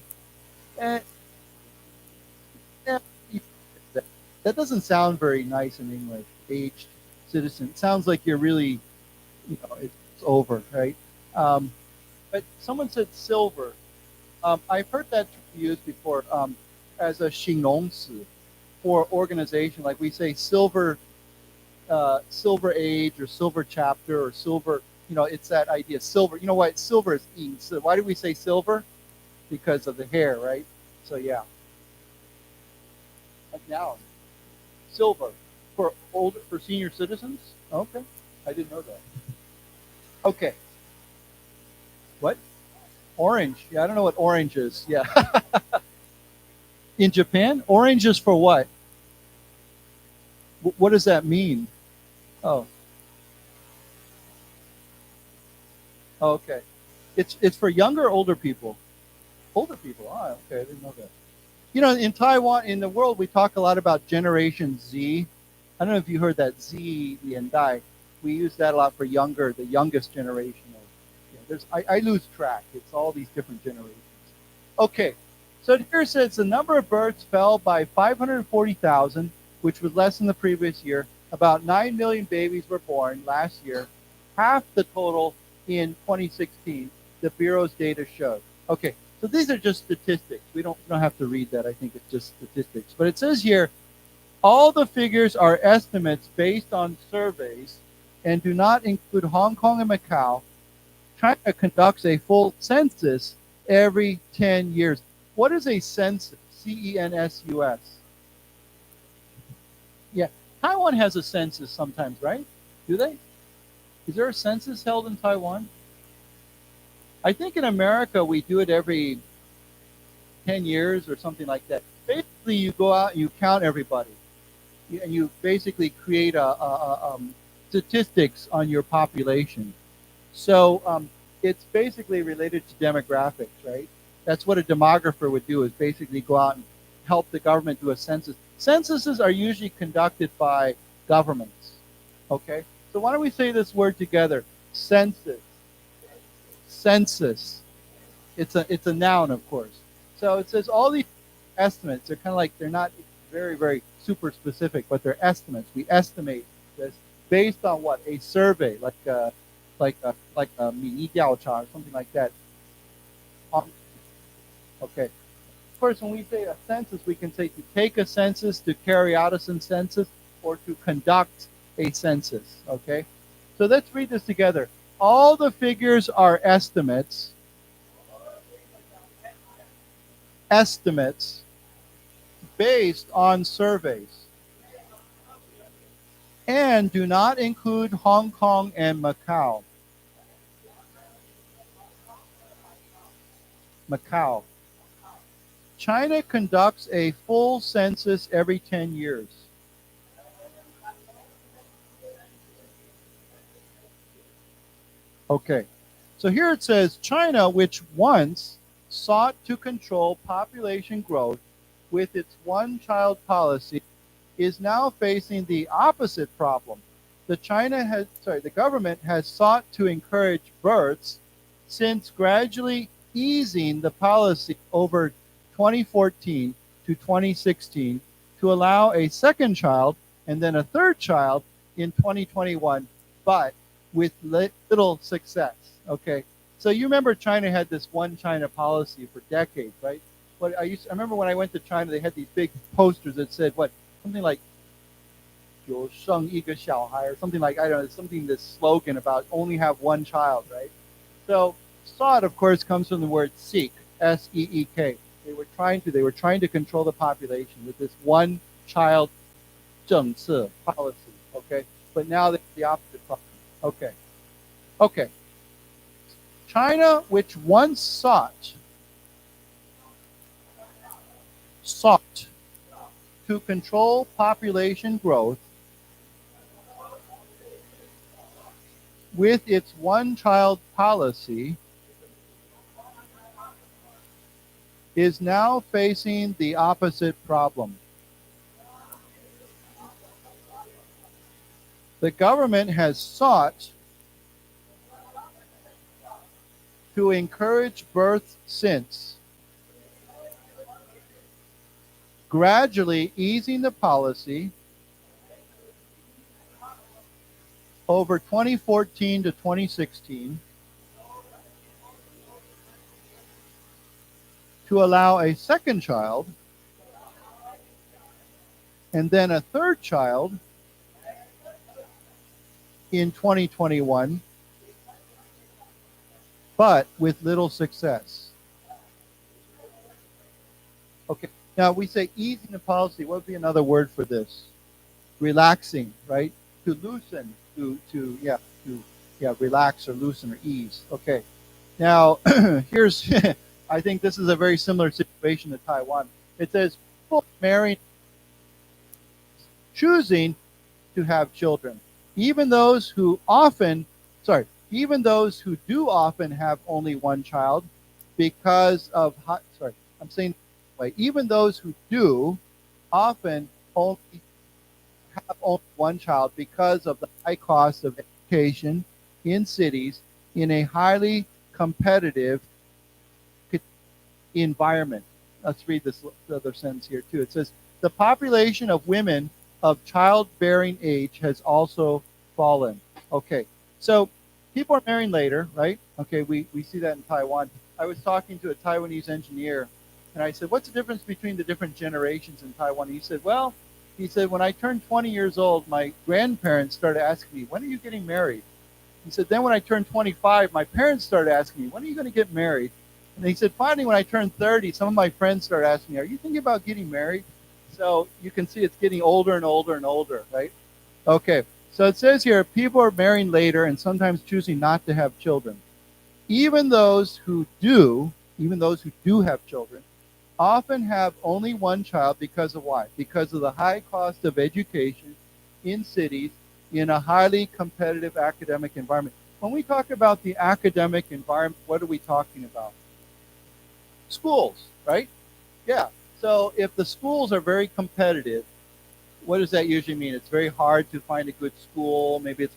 That doesn't sound very nice in English. Aged citizen. It sounds like you're really, it's over, right? But someone said silver. I've heard that used before as a 形容词 for organization. Like we say silver age or silver chapter or silver, it's that idea. Silver, you know what? Silver is yin. So why do we say silver? Because of the hair, right? So yeah. Like now, silver for senior citizens? Okay. I didn't know that. Okay. What? Orange. Yeah, I don't know what orange is. Yeah. In Japan, orange is for what? What does that mean? Oh. Okay. It's for younger or older people? Older people. Ah, okay. I didn't know that. In Taiwan, in the world, we talk a lot about Generation Z. I don't know if you heard that Z, the Endai. We use that a lot for the youngest generation. I lose track. It's all these different generations. Okay, so here it says the number of births fell by 540,000, which was less than the previous year. About 9 million babies were born last year, half the total in 2016, the Bureau's data showed. Okay, so these are just statistics. We don't have to read that. I think it's just statistics. But it says here, all the figures are estimates based on surveys and do not include Hong Kong and Macau. China conducts a full census every 10 years. What is a census? C-E-N-S-U-S. Yeah, Taiwan has a census sometimes, right? Do they? Is there a census held in Taiwan? I think in America we do it every 10 years or something like that. Basically, you go out and you count everybody. And you basically create statistics on your population. So it's basically related to demographics, right? That's what a demographer would do, is basically go out and help the government do a census. Censuses are usually conducted by governments, okay? So why don't we say this word together? Census. Census. It's a noun, of course. So it says all these estimates, they're kind of like, they're not very, very super specific, but they're estimates. We estimate this based on what? A survey, like a 民意调查 or something like that. Okay. Of course, when we say a census, we can say to take a census, to carry out a census, or to conduct a census. Okay. So let's read this together. All the figures are estimates. Estimates based on surveys and do not include Hong Kong and Macau. Macau. China conducts a full census every 10 years. Okay, so here it says China, which once sought to control population growth with its one-child policy, is now facing the opposite problem. The government has sought to encourage births since gradually easing the policy over 2014 to 2016 to allow a second child and then a third child in 2021, but with little success. Okay, so you remember China had this one China policy for decades, right? I remember when I went to China, they had these big posters that said something like 有生一个小孩 or something like, I don't know, something, this slogan about only have one child, right? So sought, of course, comes from the word seek, S-E-E-K. They were trying to control the population with this one child 政策 policy, okay? But now it's the opposite problem. Okay. China, which once sought to control population growth with its one-child policy, is now facing the opposite problem. The government has sought to encourage birth since, gradually easing the policy over 2014 to 2016 to allow a second child and then a third child in 2021, but with little success. Okay, now we say easing the policy. What would be another word for this? Relaxing, right? To loosen, to relax or loosen or ease. Okay, now here's, I think this is a very similar situation to Taiwan. It says people marrying, choosing to have children, even those who do often have only one child because of, even those who do often only have only one child because of the high cost of education in cities in a highly competitive environment. Let's read this other sentence here too. It says, the population of women of childbearing age has also fallen. Okay, so people are marrying later, right? Okay, we see that in Taiwan. I was talking to a Taiwanese engineer, and I said, what's the difference between the different generations in Taiwan? He said, when I turned 20 years old, my grandparents started asking me, when are you getting married? He said, then when I turned 25, my parents started asking me, when are you going to get married? And he said, finally, when I turned 30, some of my friends started asking me, are you thinking about getting married? So you can see it's getting older and older and older, right? Okay, so it says here, people are marrying later and sometimes choosing not to have children. Even those who do have children, often have only one child because of why? Because of the high cost of education in cities in a highly competitive academic environment. When we talk about the academic environment, what are we talking about? Schools, right? Yeah. So if the schools are very competitive, what does that usually mean? It's very hard to find a good school. Maybe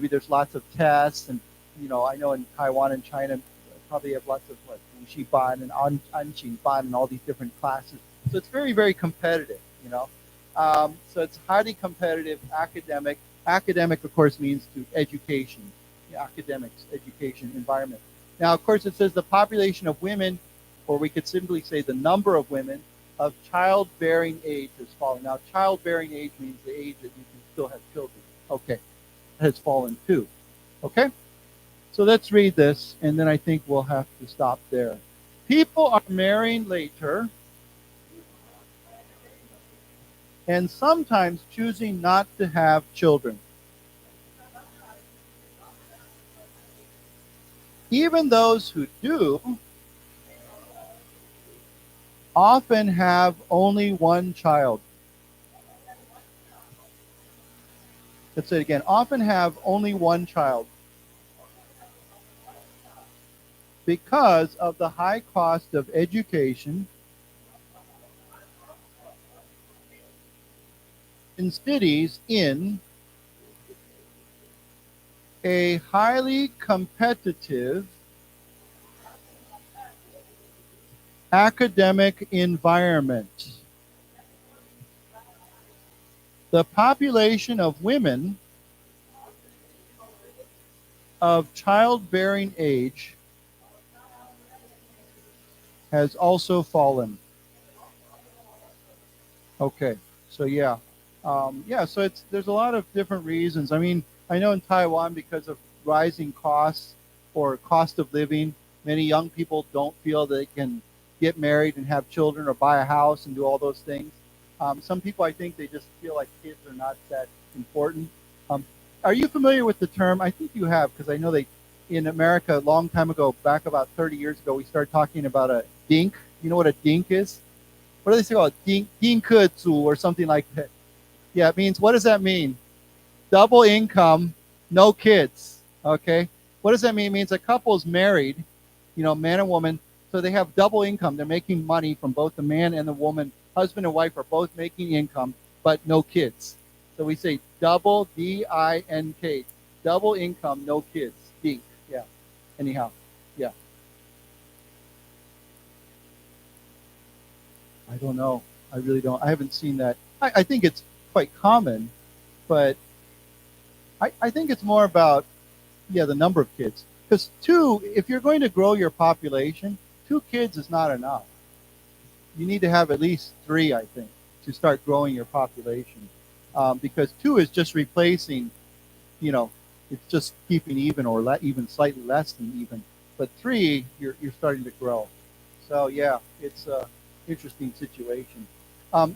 there's lots of tests. And, I know in Taiwan and China, probably have lots of Wuxi Ban and Anqing Ban and all these different classes. So it's very, very competitive, So it's highly competitive academic. Academic, of course, means to education, academics, education, environment. Now, of course, it says the population of women, or we could simply say the number of women of childbearing age has fallen. Now, childbearing age means the age that you can still have children. Okay, has fallen too. Okay, so let's read this, and then I think we'll have to stop there. People are marrying later and sometimes choosing not to have children. Even those who do often have only one child. Let's say it again. Often have only one child because of the high cost of education in cities in a highly competitive academic environment. The population of women of childbearing age has also fallen. Okay, so yeah. So there's a lot of different reasons. I mean, I know in Taiwan, because of rising costs or cost of living, many young people don't feel they can get married and have children or buy a house and do all those things. Some people, I think, they just feel like kids are not that important. Are you familiar with the term? I think you have, because I know in America, a long time ago, back about 30 years ago, we started talking about a dink. You know what a dink is? What do they say called? Dinkezi or something like that. Yeah, it means, what does that mean? Double income, no kids. Okay. What does that mean? It means a couple is married, man and woman, so they have double income. They're making money from both the man and the woman. Husband and wife are both making income, but no kids. So we say double, D-I-N-K, double income, no kids. Dink. Yeah. Anyhow. Yeah. I don't know. I really don't. I haven't seen that. I think it's quite common, but I think it's more about, the number of kids. Because if you're going to grow your population, 2 kids is not enough. You need to have at least 3, I think, to start growing your population. Because 2 is just replacing, it's just keeping even or even slightly less than even. But 3, you're starting to grow. So yeah, it's a interesting situation.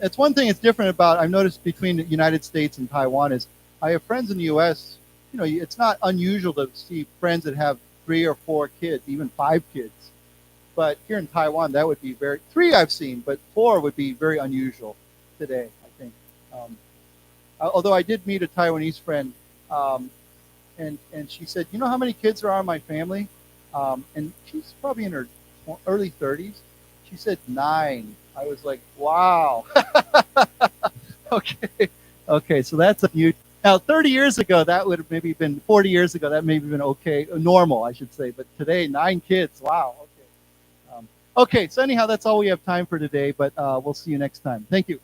It's one thing that's different about, I've noticed between the United States and Taiwan is, I have friends in the U.S., it's not unusual to see friends that have 3 or 4 kids, even 5 kids. But here in Taiwan, that would be 3 I've seen, but 4 would be very unusual today, I think. Although I did meet a Taiwanese friend, and she said, you know how many kids there are in my family? And she's probably in her early 30s. She said 9. I was like, wow. Okay, so that's a huge. Now, 30 years ago, that would have maybe been, 40 years ago, that maybe been okay, normal, I should say. But today, 9 kids, wow. Okay. So anyhow, that's all we have time for today, but we'll see you next time. Thank you.